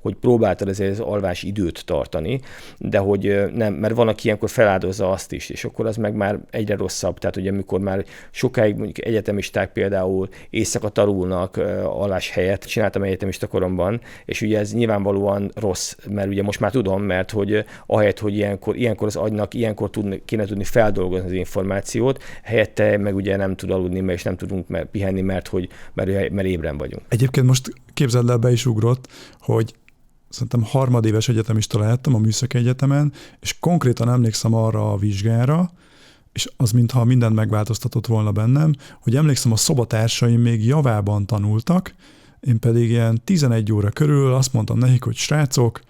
hogy próbáltad azért az alvás időt tartani, de hogy nem, mert van, aki ilyenkor feláldozza azt is, és akkor az meg már egyre rosszabb, tehát ugye amikor már sokáig mondjuk egyetemisták például éjszaka tanulnak alvás helyett, csináltam egyetemista koromban, és ugye ez nyilvánvalóan rossz, mert ugye most már tudom, mert hogy ahelyett, hogy ilyenkor az agynak kéne tudni feldolgozni az információt, helyette meg ugye nem tud aludni, és nem tudunk pihenni, mert ébren vagyunk. Egyébként most képzeld el, be is ugrott, hogy szerintem harmadéves egyetemista lehettem a Műszaki Egyetemen, és konkrétan emlékszem arra a vizsgára, és az mintha mindent megváltoztatott volna bennem, hogy emlékszem, a szobatársaim még javában tanultak, én pedig ilyen 11 óra körül azt mondtam nekik, hogy srácok,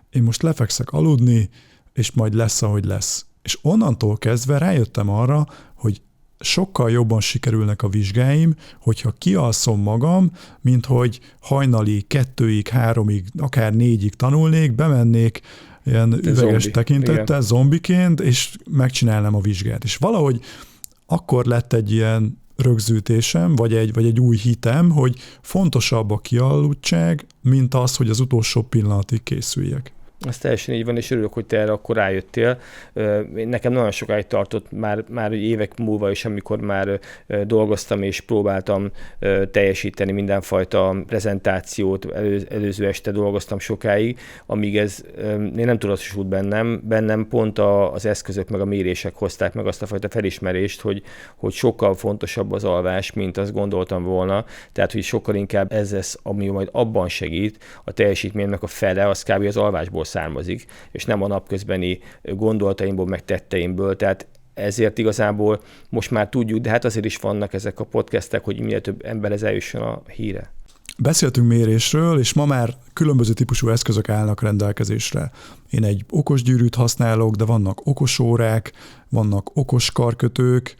én most lefekszek aludni, és majd lesz, ahogy lesz. És onnantól kezdve rájöttem arra, hogy sokkal jobban sikerülnek a vizsgáim, hogyha kialszom magam, mint hogy hajnali 2-ig, 3-ig, akár 4-ig tanulnék, bemennék ilyen üveges tekintettel, zombiként, és megcsinálnám a vizsgát. És valahogy akkor lett egy ilyen rögzítésem, vagy egy új hitem, hogy fontosabb a kialudtság, mint az, hogy az utolsó pillanatig készüljek. Ez teljesen így van, és örülök, hogy te erre akkor rájöttél. Nekem nagyon sokáig tartott, már évek múlva is, amikor már dolgoztam és próbáltam teljesíteni mindenfajta prezentációt, előző este dolgoztam sokáig, amíg ez nem tudatosult bennem pont az eszközök meg a mérések hozták meg azt a fajta felismerést, hogy sokkal fontosabb az alvás, mint azt gondoltam volna, tehát hogy sokkal inkább ez lesz, ami majd abban segít, a teljesítménynek a fele, az kb. Az alvásból származik, és nem a napközbeni gondolataimból, meg tetteimből, tehát ezért igazából most már tudjuk, de hát azért is vannak ezek a podcastek, hogy minél több emberhez eljusson a híre. Beszéltünk mérésről, és ma már különböző típusú eszközök állnak rendelkezésre. Én egy okos gyűrűt használok, de vannak okos órák, vannak okos karkötők.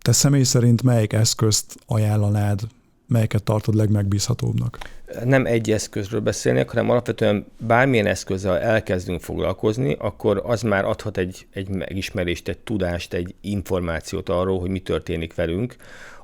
Te személy szerint melyik eszközt ajánlanád, melyiket tartod legmegbízhatóbbnak? Nem egy eszközről beszélnék, hanem alapvetően bármilyen eszközzel elkezdünk foglalkozni, akkor az már adhat egy megismerést, egy tudást, egy információt arról, hogy mi történik velünk,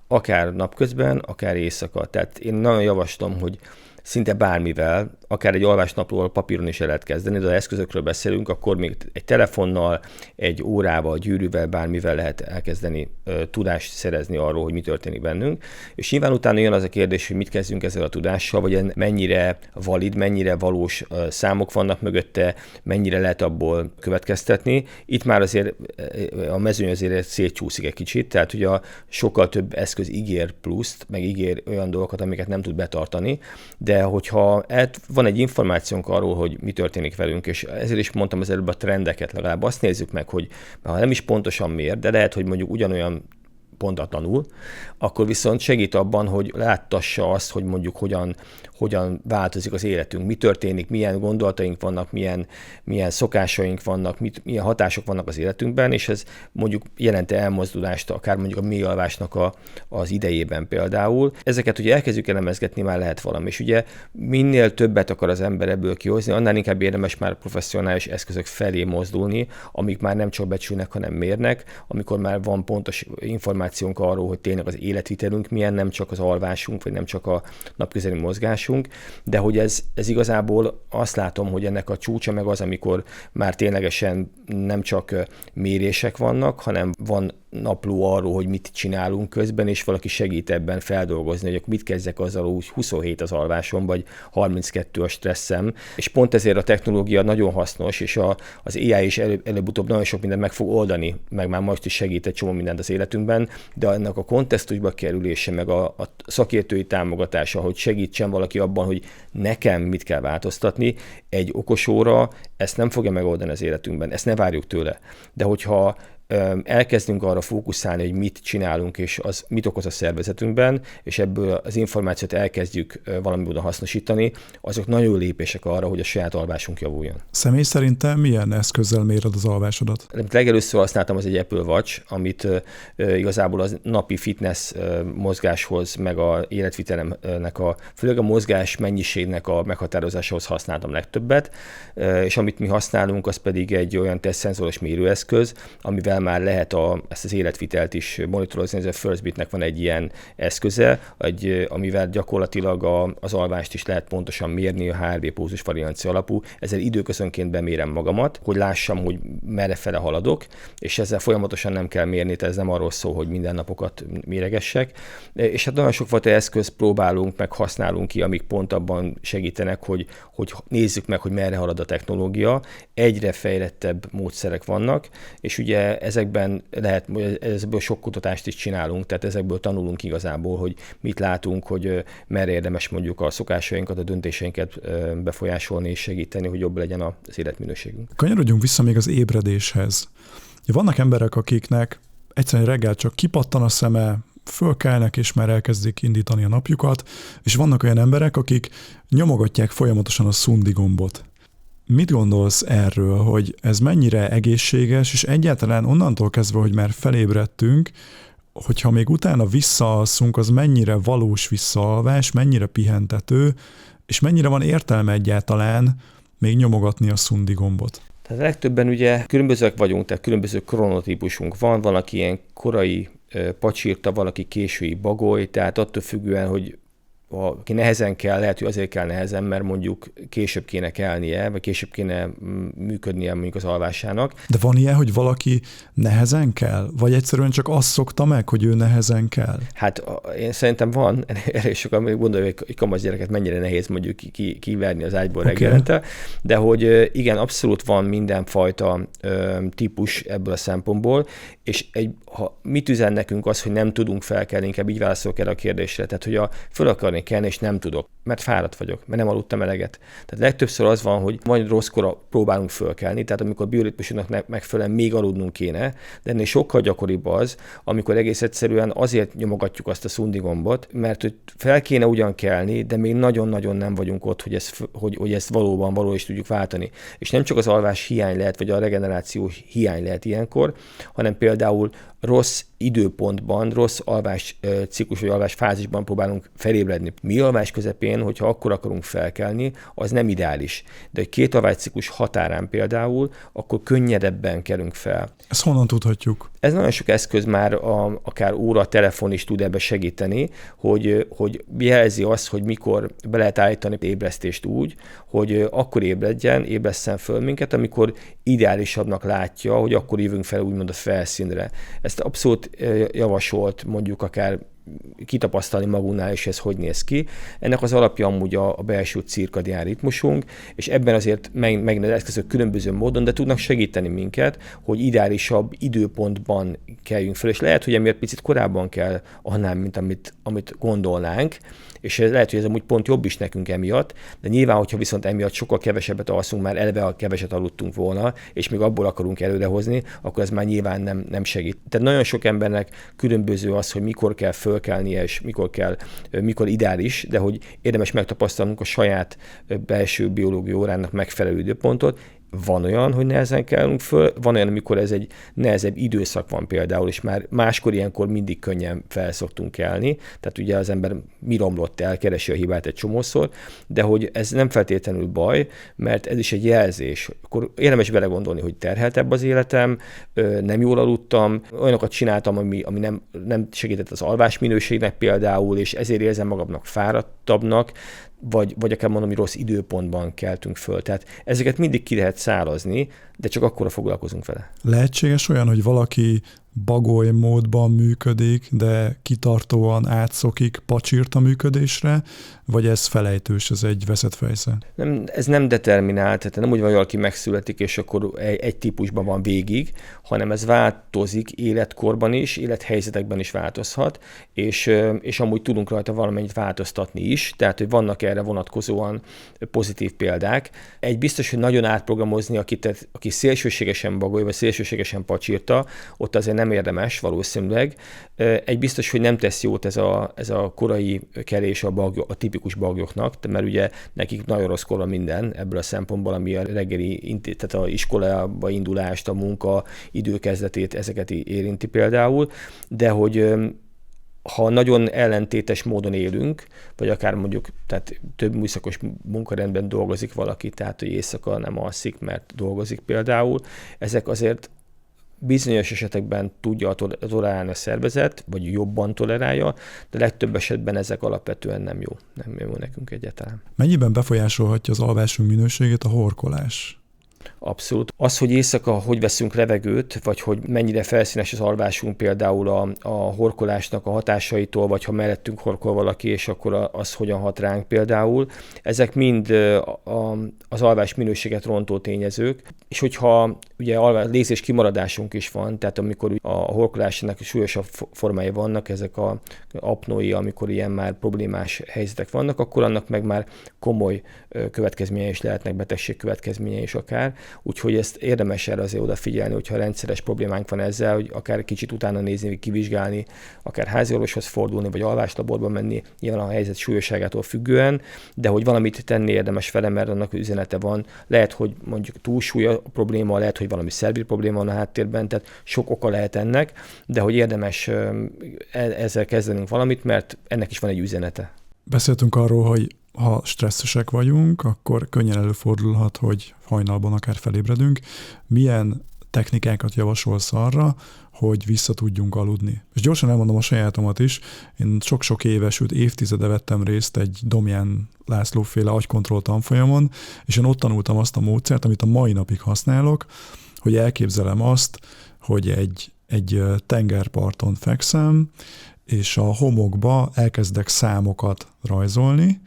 akár napközben, akár éjszaka. Tehát én nagyon javaslom, hogy szinte bármivel, akár egy alvásnaplóval papíron is el lehet kezdeni, de ha eszközökről beszélünk, akkor még egy telefonnal, egy órával, gyűrűvel, bármivel lehet elkezdeni tudást szerezni arról, hogy mi történik bennünk. És nyilván utána jön az a kérdés, hogy mit kezdjünk ezzel a tudással, vagy mennyire valid, mennyire valós számok vannak mögötte, mennyire lehet abból következtetni. Itt már azért a mezőny azért szétcsúszik egy kicsit, tehát ugye sokkal több eszköz ígér pluszt, meg ígér olyan dolgokat, amiket nem tud betartani, de hogyha van egy információnk arról, hogy mi történik velünk, és ezért is mondtam az előbb a trendeket, legalább azt nézzük meg, hogy ha nem is pontosan mér, de lehet, hogy mondjuk ugyanolyan pontatlanul, akkor viszont segít abban, hogy láttassa azt, hogy mondjuk hogyan változik az életünk, mi történik, milyen gondolataink vannak, milyen szokásaink vannak, milyen hatások vannak az életünkben, és ez mondjuk jelent elmozdulást, akár mondjuk a mélyalvásnak az idejében például. Ezeket ugye elkezdjük elemezgetni, már lehet valami, és ugye minél többet akar az ember ebből kihozni, annál inkább érdemes már professzionális eszközök felé mozdulni, amik már nem csak becsülnek, hanem mérnek, amikor már van pontos információnk arról, hogy tényleg az életvitelünk milyen, nem csak az alvásunk, vagy nem csak a napközeli mozgásunk, alvásunk, de hogy ez igazából azt látom, hogy ennek a csúcsa meg az, amikor már ténylegesen nem csak mérések vannak, hanem van napló arról, hogy mit csinálunk közben, és valaki segít ebben feldolgozni, hogy mit kezdjek azzal, úgy 27 az alvásom, vagy 32 a stresszem. És pont ezért a technológia nagyon hasznos, és az AI is előbb-utóbb nagyon sok mindent meg fog oldani, meg már most is segít egy csomó mindent az életünkben, de ennek a kontextusba kerülése, meg a szakértői támogatása, hogy segítsen valaki abban, hogy nekem mit kell változtatni, egy okos óra ezt nem fogja megoldani az életünkben, ezt ne várjuk tőle. De hogyha elkezdünk arra fókuszálni, hogy mit csinálunk, és az mit okoz a szervezetünkben, és ebből az információt elkezdjük valami módon hasznosítani, azok nagyon jó lépések arra, hogy a saját alvásunk javuljon. Személy szerintem milyen eszközzel méred az alvásodat? Legelőször használtam az egy Apple Watch, amit igazából az napi fitness mozgáshoz, meg a életvitelemnek főleg a mozgás mennyiségnek a meghatározásához használtam legtöbbet, és amit mi használunk, az pedig egy olyan tesztszenzoros mérőeszköz, amivel már lehet ezt az életvitelt is monitorozni, ez a Firstbeat-nek van egy ilyen eszköze, amivel gyakorlatilag az alvást is lehet pontosan mérni, a HRV pózus variancia alapú. Ezzel időközönként bemérem magamat, hogy lássam, hogy merrefele haladok, és ezzel folyamatosan nem kell mérni, tehát ez nem arról szól, hogy minden napokat méregessek. És hát nagyon sokfajta eszközt próbálunk, meg használunk ki, amik pont abban segítenek, hogy nézzük meg, hogy merre halad a technológia. Egyre fejlettebb módszerek vannak, és ugye ezekből sok kutatást is csinálunk, tehát ezekből tanulunk igazából, hogy mit látunk, hogy merre érdemes mondjuk a szokásainkat, a döntéseinket befolyásolni és segíteni, hogy jobb legyen az életminőségünk. Kanyarodjunk vissza még az ébredéshez. Vannak emberek, akiknek egyszerűen reggel csak kipattan a szeme, fölkelnek, és már elkezdik indítani a napjukat, és vannak olyan emberek, akik nyomogatják folyamatosan a szundi gombot. Mit gondolsz erről, hogy ez mennyire egészséges, és egyáltalán onnantól kezdve, hogy már felébredtünk, hogyha még utána visszaalszunk, az mennyire valós visszaalvás, mennyire pihentető, és mennyire van értelme egyáltalán még nyomogatni a szundi gombot? Tehát legtöbben ugye különbözőek vagyunk, tehát különböző kronotípusunk van, valaki ilyen korai pacsirta, valaki késői bagoly, tehát attól függően, hogy aki nehezen kell, lehet, hogy azért kell nehezen, mert mondjuk később kéne kelnie, vagy később kéne működnie mondjuk az alvásának. De van ilyen, hogy valaki nehezen kell? Vagy egyszerűen csak azt szokta meg, hogy ő nehezen kell? Hát én szerintem van, erre is sokan gondolják, hogy kamasz gyereket mennyire nehéz mondjuk kiverni az ágyból reggelente, de hogy igen, abszolút van mindenfajta típus ebből a szempontból, és ha mit üzen nekünk az, hogy nem tudunk felkelni, inkább így válaszolok erre a kérdésre, tehát hogy föl akarni kelni, és nem tudok, mert fáradt vagyok, mert nem aludtam eleget. Tehát legtöbbször az van, hogy majd rosszkor próbálunk fölkelni, tehát amikor bioritmusunknak megfelelően még aludnunk kéne, de ennél sokkal gyakoribb az, amikor egész egyszerűen azért nyomogatjuk azt a szundi gombot, mert hogy fel kéne ugyan kelni, de még nagyon-nagyon nem vagyunk ott, hogy ezt valóban való is tudjuk váltani. És nem csak az alvás hiány lehet, vagy a regeneráció hiány lehet ilyenkor, hanem például rossz időpontban, rossz alvás ciklus vagy alvás fázisban próbálunk felébredni. Mi alvás közepén, hogyha akkor akarunk felkelni, az nem ideális. De egy 2 alvásciklus határán például, akkor könnyedebben kelünk fel. Ezt honnan tudhatjuk? Ez nagyon sok eszköz már, akár óra, telefon is tud ebbe segíteni, hogy jelzi azt, hogy mikor be lehet állítani ébresztést úgy, hogy akkor ébresszen föl minket, amikor ideálisabbnak látja, hogy akkor jövünk fel úgymond a felszínre. Ezt abszolút javasolt mondjuk akár kitapasztalni magunknál, és ez hogy néz ki. Ennek az alapja amúgy a belső cirkadián ritmusunk, és ebben azért megint az eszközök különböző módon, de tudnak segíteni minket, hogy ideálisabb időpontban keljünk fel, és lehet, hogy emiatt picit korábban kell annál, mint amit gondolnánk, és lehet, hogy ez amúgy pont jobb is nekünk emiatt, de nyilván, hogyha viszont emiatt sokkal kevesebbet alszunk, már eleve a keveset aludtunk volna, és még abból akarunk előrehozni, akkor ez már nyilván nem segít. Tehát nagyon sok embernek különböző az, hogy mikor kell fölkelnie, és mikor ideális, de hogy érdemes megtapasztalnunk a saját belső biológiai órának megfelelő időpontot. Van olyan, hogy nehezen kellünk föl, van olyan, amikor ez egy nehezebb időszak van például, és már máskor ilyenkor mindig könnyen fel szoktunk kelni, tehát ugye az ember mi romlott el, keresi a hibát egy csomószor, de hogy ez nem feltétlenül baj, mert ez is egy jelzés. Akkor érdemes vele gondolni, hogy terheltebb az életem, nem jól aludtam, olyanokat csináltam, ami nem segített az alvásminőségnek például, és ezért érzem magamnak fáradtabbnak, vagy akár mondom, hogy rossz időpontban keltünk föl. Tehát ezeket mindig ki lehet szálazni, de csak akkor foglalkozunk vele. Lehetséges olyan, hogy valaki bagoly módban működik, de kitartóan átszokik pacsirta működésre, vagy ez felejtős, ez egy veszett fejsze? Nem, ez nem determinált, tehát nem úgy van, hogy valaki megszületik, és akkor egy típusban van végig, hanem ez változik életkorban is, élethelyzetekben is változhat, és amúgy tudunk rajta valamennyit változtatni is, tehát hogy vannak erre vonatkozóan pozitív példák. Egy biztos, hogy nagyon átprogramozni, aki szélsőségesen bagoly, vagy szélsőségesen pacsirta, ott azért nem érdemes valószínűleg. Egy biztos, hogy nem tesz jót ez a korai kelés a tipikus bagyoknak, mert ugye nekik nagyon rossz kor minden ebből a szempontból, ami a reggeli, tehát az iskolába indulást, a munka időkezdetét, ezeket érinti például, de hogy ha nagyon ellentétes módon élünk, vagy akár mondjuk tehát több műszakos munkarendben dolgozik valaki, tehát hogy éjszaka nem alszik, mert dolgozik például, ezek azért bizonyos esetekben tudja tolerálni a szervezet, vagy jobban tolerálja, de legtöbb esetben ezek alapvetően nem jó nekünk egyáltalán. Mennyiben befolyásolhatja az alvásunk minőségét a horkolás? Abszolút. Az, hogy éjszaka hogy veszünk levegőt, vagy hogy mennyire felszínes az alvásunk például a horkolásnak a hatásaitól, vagy ha mellettünk horkol valaki, és akkor az hogyan hat ránk például, ezek mind az alvás minőséget rontó tényezők, és hogyha ugye lézés kimaradásunk is van, tehát amikor a horkolásnak súlyosabb formái vannak, ezek a apnói, amikor ilyen már problémás helyzetek vannak, akkor annak meg már komoly következményei is lehetnek, betegség következményei is akár. Úgyhogy ezt érdemes erre azért odafigyelni, hogyha rendszeres problémánk van ezzel, hogy akár kicsit utána nézni, kivizsgálni, akár háziorvoshoz fordulni, vagy alváslaborba menni, nyilván a helyzet súlyosságától függően, de hogy valamit tenni érdemes vele, mert annak üzenete van. Lehet, hogy mondjuk túlsúly a probléma, lehet, hogy valami szervi probléma van a háttérben, tehát sok oka lehet ennek, de hogy érdemes ezzel kezdenünk valamit, mert ennek is van egy üzenete. Beszéltünk arról, hogy ha stresszesek vagyunk, akkor könnyen előfordulhat, hogy hajnalban akár felébredünk. Milyen technikákat javasolsz arra, hogy vissza tudjunk aludni? És gyorsan elmondom a sajátomat is. Én sok-sok éves, sőt évtizede vettem részt egy Domján László-féle agykontroll tanfolyamon, és én ott tanultam azt a módszert, amit a mai napig használok, hogy elképzelem azt, hogy egy tengerparton fekszem, és a homokba elkezdek számokat rajzolni,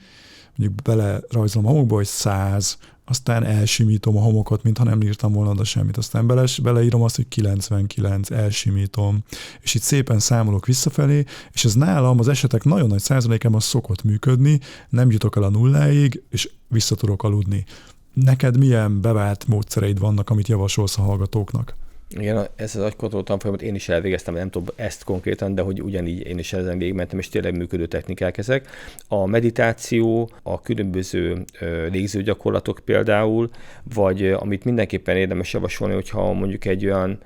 mondjuk belerajzolom a homokba, hogy 100, aztán elsimítom a homokot, mintha nem írtam volna oda semmit, aztán beleírom azt, hogy 99, elsimítom, és itt szépen számolok visszafelé, és ez nálam az esetek nagyon nagy százalékában szokott működni, nem jutok el a nulláig, és vissza tudok aludni. Neked milyen bevált módszereid vannak, amit javasolsz a hallgatóknak? Igen, ez az agykontroll tanfolyamat én is elvégeztem, nem tudom ezt konkrétan, de hogy ugyanígy én is ezen végigmentem, és tényleg működő technikák ezek. A meditáció, a különböző légzőgyakorlatok például, vagy amit mindenképpen érdemes javasolni, hogyha mondjuk egy olyan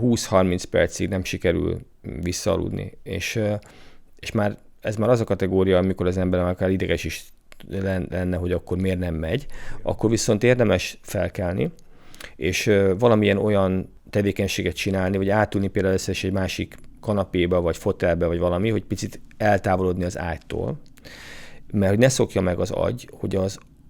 20-30 percig nem sikerül visszaaludni, és már ez már az a kategória, amikor az ember akár ideges is lenne, hogy akkor miért nem megy, akkor viszont érdemes felkelni, és valamilyen olyan tevékenységet csinálni, vagy átülni például egy másik kanapéba, vagy fotelbe, vagy valami, hogy picit eltávolodni az ágytól. Mert hogy ne szokja meg az agy, hogy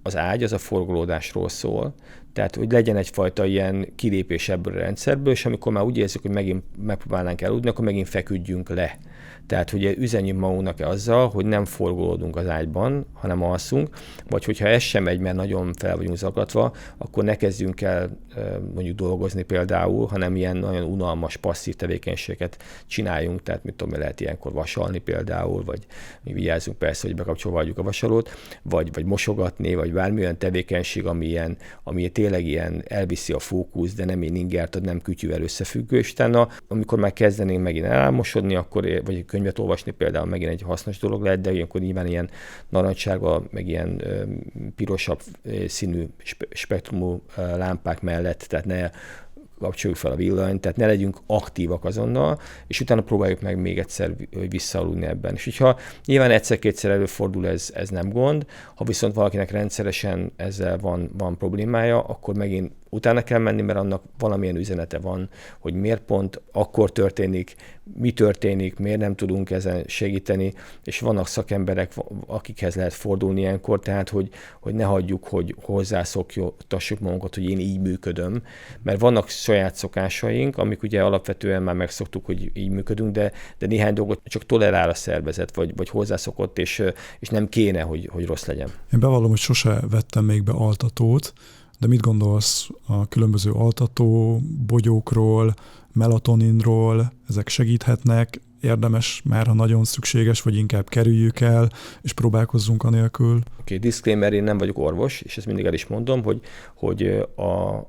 az ágy az a forgolódásról szól, tehát hogy legyen egyfajta ilyen kilépés ebből a rendszerből, és amikor már úgy érzük, hogy megint megpróbálnánk eludni, akkor megint feküdjünk le. Tehát, hogy üzenjünk magunknak azzal, hogy nem forgolódunk az ágyban, hanem alszunk, vagy hogyha ez sem megy, mert nagyon fel vagyunk zaklatva, akkor ne kezdjünk el mondjuk dolgozni például, hanem ilyen nagyon unalmas, passzív tevékenységet csináljunk, tehát mit tudom, lehet ilyenkor vasalni például, vagy mi vigyázzunk persze, hogy bekapcsolva hagyjuk a vasalót, vagy mosogatni, vagy bármilyen tevékenység, ami tényleg ilyen elviszi a fókusz, de nem én ingert, nem kütyűvel összefüggő, és utána, amikor már kezdenénk megint elmosodni, akkor, vagy könyvet olvasni például megint egy hasznos dolog lehet, de ilyenkor nyilván ilyen narancssárga, meg ilyen pirosabb színű spektrumú lámpák mellett, tehát ne kapcsoljuk fel a villanyt, tehát ne legyünk aktívak azonnal, és utána próbáljuk meg még egyszer visszaaludni ebben. És hogyha nyilván egyszer-kétszer előfordul, ez nem gond, ha viszont valakinek rendszeresen ezzel van problémája, akkor megint utána kell menni, mert annak valamilyen üzenete van, hogy miért pont akkor történik, mi történik, miért nem tudunk ezen segíteni, és vannak szakemberek, akikhez lehet fordulni ilyenkor, tehát hogy ne hagyjuk, hogy hozzászoktassuk magunkat, hogy én így működöm, mert vannak saját szokásaink, amik ugye alapvetően már megszoktuk, hogy így működünk, de néhány dolgot csak tolerál a szervezet, vagy hozzászokott, és nem kéne, hogy rossz legyen. Én bevallom, hogy sose vettem még be altatót, de mit gondolsz a különböző altató bogyókról, melatoninról, ezek segíthetnek, érdemes már, ha nagyon szükséges, vagy inkább kerüljük el, és próbálkozzunk anélkül? Oké, disclaimer, én nem vagyok orvos, és ezt mindig el is mondom, hogy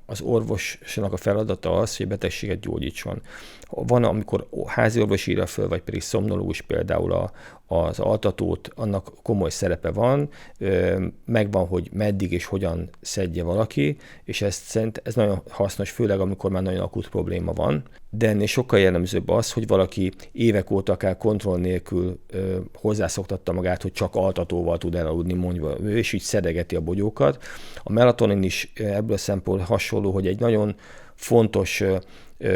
az orvosnak a feladata az, hogy a betegséget gyógyítson. Van, amikor háziorvos írja föl, vagy pedig szomnológus például az altatót, annak komoly szerepe van, megvan, hogy meddig és hogyan szedje valaki, és ez nagyon hasznos, főleg amikor már nagyon akut probléma van. De ennél sokkal jellemzőbb az, hogy valaki évek óta akár kontroll nélkül hozzászoktatta magát, hogy csak altatóval tud elaludni, mondva ő, és így szedegeti a bogyókat. A melatonin is ebből a szempontból hasonló, hogy egy nagyon fontos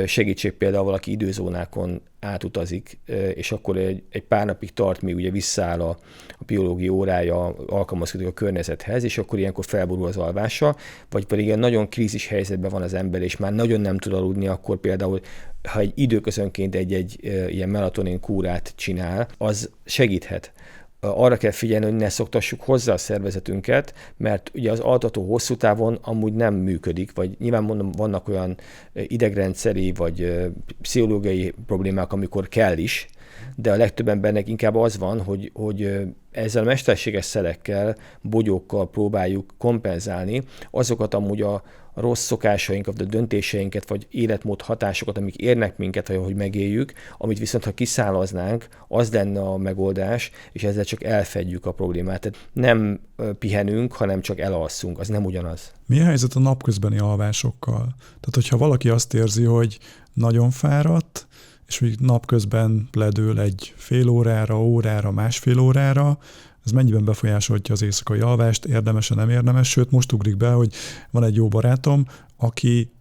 segítség, például valaki időzónákon átutazik, és akkor egy pár napig tart, míg ugye visszaáll a biológiai órája, alkalmazkodik a környezethez, és akkor ilyenkor felborul az alvása, vagy pedig egy nagyon krízis helyzetben van az ember, és már nagyon nem tud aludni, akkor például, ha egy időközönként egy ilyen melatonin kúrát csinál, az segíthet. Arra kell figyelni, hogy ne szoktassuk hozzá a szervezetünket, mert ugye az altató hosszú távon amúgy nem működik, vagy nyilván mondom, vannak olyan idegrendszeri vagy pszichológiai problémák, amikor kell is, de a legtöbb embernek inkább az van, hogy ezzel a mesterséges szelekkel, bogyókkal próbáljuk kompenzálni azokat amúgy a rossz szokásainkat, a döntéseinket, vagy életmód hatásokat, amik érnek minket, vagy hogy megéljük, amit viszont ha kiszálaznánk, az lenne a megoldás, és ezzel csak elfedjük a problémát. Tehát nem pihenünk, hanem csak elalszunk, az nem ugyanaz. Mi a helyzet a napközbeni alvásokkal? Tehát, hogyha valaki azt érzi, hogy nagyon fáradt, és hogy napközben ledől egy fél órára, másfél órára, ez mennyiben befolyásolja az éjszakai alvást, érdemes-e, nem érdemes? Sőt, most ugrik be, hogy van egy jó barátom, aki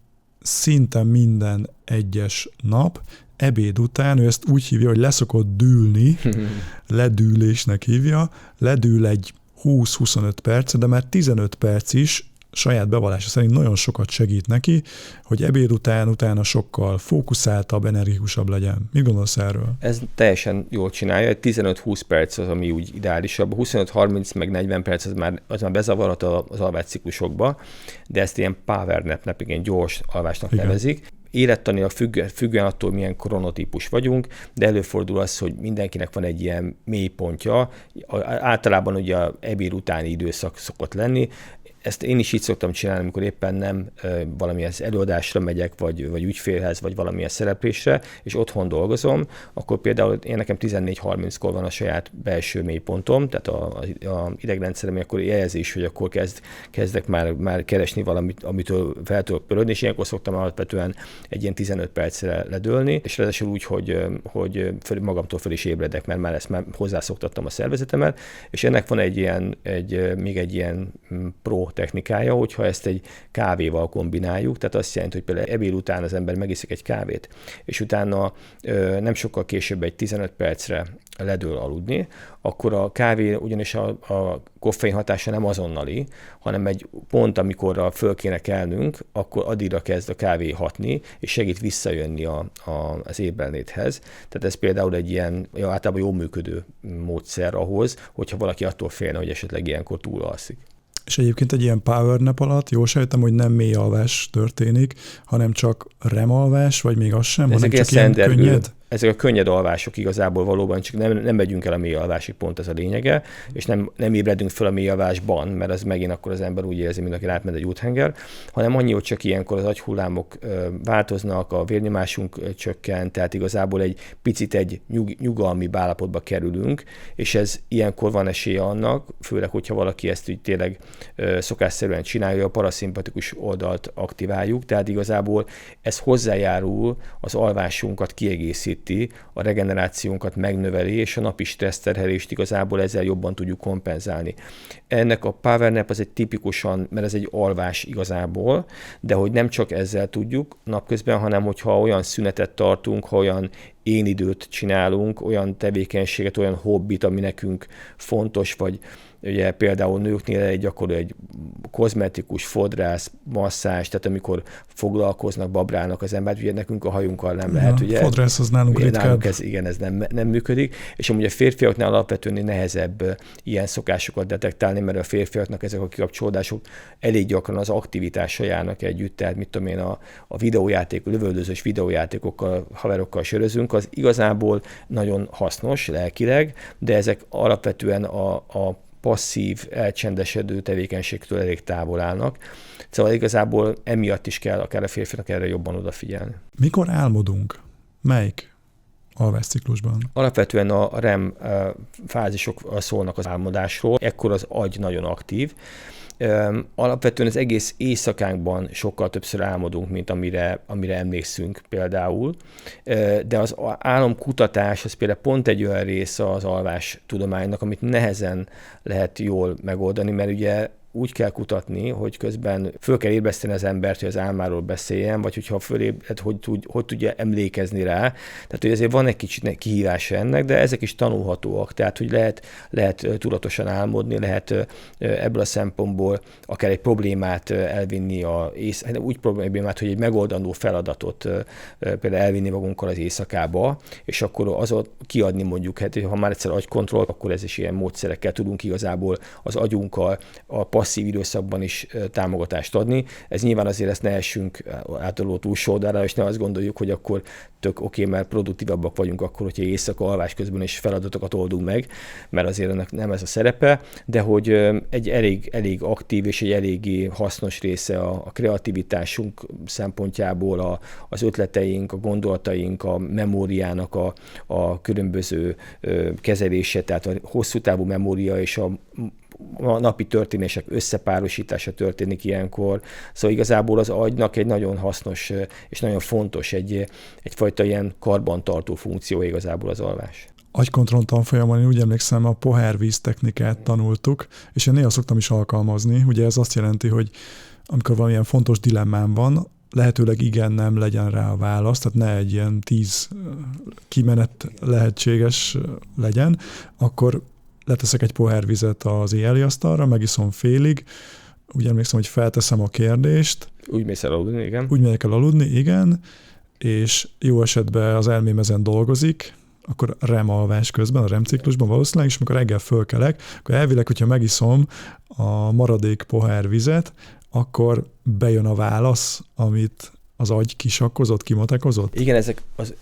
szinte minden egyes nap, ebéd után, ő ezt úgy hívja, hogy leszokott dűlni, ledűlésnek hívja, ledűl egy 20-25 perc, de már 15 perc is saját bevallása szerint nagyon sokat segít neki, hogy ebéd utána sokkal fókuszáltabb, energikusabb legyen. Mit gondolsz erről? Ez teljesen jól csinálja, 15-20 perc az, ami úgy ideálisabb, 25-30 meg 40 perc az már bezavarhat az alvásciklusokba, de ezt ilyen power napnek, ilyen gyors alvásnak nevezik. Élettanilag függően attól, milyen koronotípus vagyunk, de előfordul az, hogy mindenkinek van egy ilyen mélypontja. Általában ugye az ebéd utáni időszak szokott lenni. Ezt én is így szoktam csinálni, amikor éppen nem valamilyen előadásra megyek, vagy ügyfélhez, vagy valamilyen szereplésre, és otthon dolgozom, akkor például én nekem 14:30-kor van a saját belső mélypontom, tehát a idegrendszerem, akkor jelzi is, hogy akkor kezdek már keresni valamit, amitől fel tudok pörödni, és ilyenkor szoktam alapvetően egy ilyen 15 percre ledőlni, és ráadásul úgy, hogy magamtól föl is ébredek, mert már ezt már hozzászoktattam a szervezetemet, és ennek van még egy ilyen pro technikája, hogyha ezt egy kávéval kombináljuk, tehát azt jelenti, hogy például ebéd után az ember megiszik egy kávét, és utána nem sokkal később egy 15 percre ledől aludni, akkor a kávé ugyanis a koffein hatása nem azonnali, hanem egy pont, amikor föl kéne kelnünk, akkor addigra kezd a kávé hatni, és segít visszajönni az ébrenléthez. Tehát ez például egy ilyen általában jól működő módszer ahhoz, hogyha valaki attól félne, hogy esetleg ilyenkor túlalszik. És egyébként egy ilyen power nap alatt jól sejtem, hogy nem mély alvás történik, hanem csak REM alvás, vagy még az sem, hanem csak ilyen könnyed? Ezek a könnyed alvások igazából valóban, csak nem megyünk el a mély alvásig, pont ez a lényege, és nem ébredünk fel a mély alvásban, mert az megint akkor az ember úgy érzi, mint aki átment egy úthenger, hanem annyi, hogy csak ilyenkor az agyhullámok változnak, a vérnyomásunk csökken, tehát igazából egy picit egy nyugalmi állapotba kerülünk, és ez ilyenkor van esélye annak, főleg, hogyha valaki ezt úgy tényleg szokásszerűen csinálja, a paraszimpatikus oldalt aktiváljuk, tehát igazából ez hozzájárul az alvásunkat kiegészítő előkészíti, a regenerációnkat megnöveli, és a napi stresszterhelést igazából ezzel jobban tudjuk kompenzálni. Ennek a power nap az egy tipikusan, mert ez egy alvás igazából, de hogy nem csak ezzel tudjuk napközben, hanem hogyha olyan szünetet tartunk, ha olyan én időt csinálunk, olyan tevékenységet, olyan hobbit, ami nekünk fontos, vagy ugye például nőknél egy gyakori egy kozmetikus, fodrász, masszázs, tehát amikor foglalkoznak, babrálnak az embert, ugye nekünk a hajunkkal nem lehet. Ugye, fodrász az nálunk ritkább. Ez nem működik, és amúgy a férfiaknál alapvetően nehezebb ilyen szokásokat detektálni, mert a férfiaknak ezek a kikapcsolódások elég gyakran az aktivitással járnak együtt, tehát mit tudom én, a videójáték, lövöldözős videójátékokkal, haverokkal sörözünk, az igazából nagyon hasznos lelkileg, de ezek alapvetően a passzív, elcsendesedő tevékenységtől elég távol állnak. Szóval igazából emiatt is kell akár a férfinak erre jobban odafigyelni. Mikor álmodunk? Melyik alvásciklusban? Alapvetően a REM fázisok szólnak az álmodásról, ekkor az agy nagyon aktív. Alapvetően az egész éjszakánkban sokkal többször álmodunk, mint amire emlékszünk például, de az álomkutatás az például pont egy olyan része az alvás tudománynak, amit nehezen lehet jól megoldani, mert ugye úgy kell kutatni, hogy közben föl kell ébreszteni az embert, hogy az álmáról beszéljen, vagy hogyha fölébred, hogy tudja emlékezni rá. Tehát, hogy azért van egy kicsit kihívása ennek, de ezek is tanulhatóak. Tehát, hogy lehet tudatosan álmodni, lehet ebből a szempontból akár egy problémát elvinni, úgy problémát, hogy egy megoldandó feladatot például elvinni magunkkal az éjszakába, és akkor azot kiadni mondjuk, hát, ha már egyszer agykontroll, akkor ez is ilyen módszerekkel tudunk igazából az agyunkkal a passzív időszakban is támogatást adni. Ez nyilván azért ezt ne essünk általában túlsódára, és ne azt gondoljuk, hogy akkor tök oké, mert produktívabbak vagyunk akkor, hogyha éjszaka alvás közben is feladatokat oldunk meg, mert azért ennek nem ez a szerepe, de hogy egy elég aktív és egy eléggé hasznos része a kreativitásunk szempontjából, az ötleteink, a gondolataink, a memóriának a különböző kezelése, tehát a hosszú távú memória és a napi történések összepárosítása történik ilyenkor. Szóval igazából az agynak egy nagyon hasznos és nagyon fontos egyfajta ilyen karbantartó funkció igazából az alvás. Agykontroll tanfolyamon én úgy emlékszem, a pohárvíz technikát tanultuk, és én néha szoktam is alkalmazni. Ugye ez azt jelenti, hogy amikor valamilyen fontos dilemmám van, lehetőleg igen, nem legyen rá a válasz, tehát ne egy ilyen 10 kimenet lehetséges legyen, akkor leteszek egy pohár vizet az éjjeli asztalra, megiszom félig, úgy emlékszem, hogy felteszem a kérdést. Úgy mész el aludni, igen. Úgy megyek el aludni, igen, és jó esetben az elmém ezen dolgozik, akkor REM alvás közben, a REM ciklusban valószínűleg, és amikor reggel fölkelek, akkor elvileg, hogyha megiszom a maradék pohár vizet, akkor bejön a válasz, amit az agy kisakkozott, kimatekozott? Igen,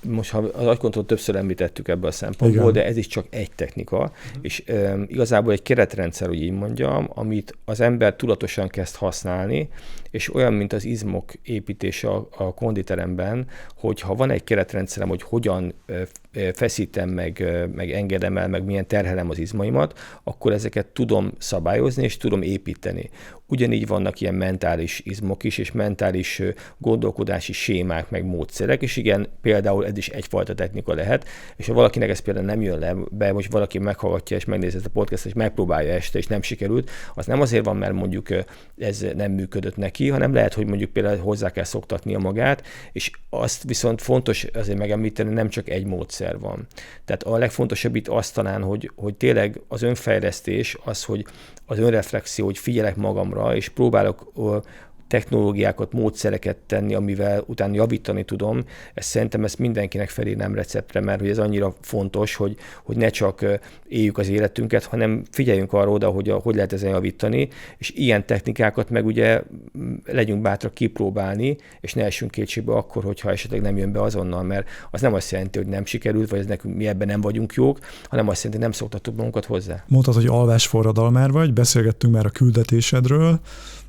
most az agykontrollt többször említettük ebből a szempontból, igen. De ez is csak egy technika, és igazából egy keretrendszer, úgy így mondjam, amit az ember tudatosan kezd használni, és olyan, mint az izmok építése a konditeremben, hogy ha van egy keretrendszerem, hogy hogyan feszítem, meg engedem el, meg milyen terhelem az izmaimat, akkor ezeket tudom szabályozni, és tudom építeni. Ugyanígy vannak ilyen mentális izmok is, és mentális gondolkodási sémák, meg módszerek, és igen, például ez is egyfajta technika lehet, és ha valakinek ez például nem jön le be, most valaki meghallgatja, és megnézi ezt a podcastot, és megpróbálja este, és nem sikerült, az nem azért van, mert mondjuk ez nem működött neki, hanem lehet, hogy mondjuk például hozzá kell szoktatnia magát, és azt viszont fontos azért megemlíteni, nem csak egy módszer van. Tehát a legfontosabb itt azt talán, hogy tényleg az önfejlesztés, az, hogy az önreflexió, hogy figyelek magamra, és próbálok technológiákat, módszereket tenni, amivel utána javítani tudom. Szerintem ezt mindenkinek felírnám receptre, mert hogy ez annyira fontos, hogy ne csak éljük az életünket, hanem figyeljünk arra oda, hogy lehet ezen javítani, és ilyen technikákat meg ugye legyünk bátrak kipróbálni, és ne essünk kétségbe akkor, hogyha esetleg nem jön be azonnal, mert az nem azt jelenti, hogy nem sikerült, vagy ez nekünk mi ebben nem vagyunk jók, hanem azt jelenti, hogy nem szoktattuk magunkat hozzá. Mondtad, hogy alvásforradalmár vagy, beszélgettünk már a küldetésedről,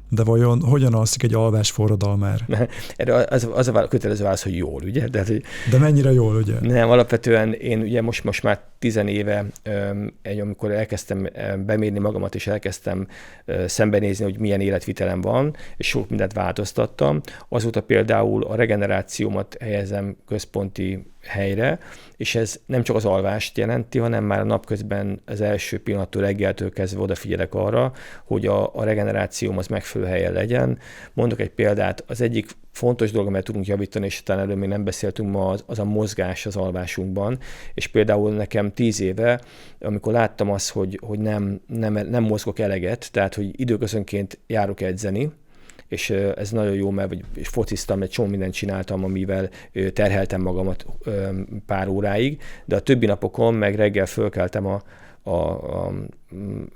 de vajon hogyan alszik egy alvásforradalmár? Erre az a kötelező válasz, hogy jól, ugye? De mennyire jól, ugye? Nem, alapvetően én ugye most már 10 éve, amikor elkezdtem bemérni magamat, és elkezdtem szembenézni, hogy milyen életvitelem van, és sok mindent változtattam. Azóta például a regenerációmat helyezem központi helyre, és ez nem csak az alvást jelenti, hanem már a napközben az első pillanattól reggeltől kezdve odafigyelek arra, hogy a regenerációm az megfelelő helyen legyen. Mondok egy példát, az egyik fontos dolog, amelyet tudunk javítani, és talán erről még nem beszéltünk ma, az a mozgás az alvásunkban, és például nekem 10 éve, amikor láttam azt, hogy nem mozgok eleget, tehát hogy időközönként járok edzeni, és ez nagyon jó, mert és fociztam, egy csomó mindent csináltam, amivel terheltem magamat pár óráig, de a többi napokon meg reggel fölkeltem a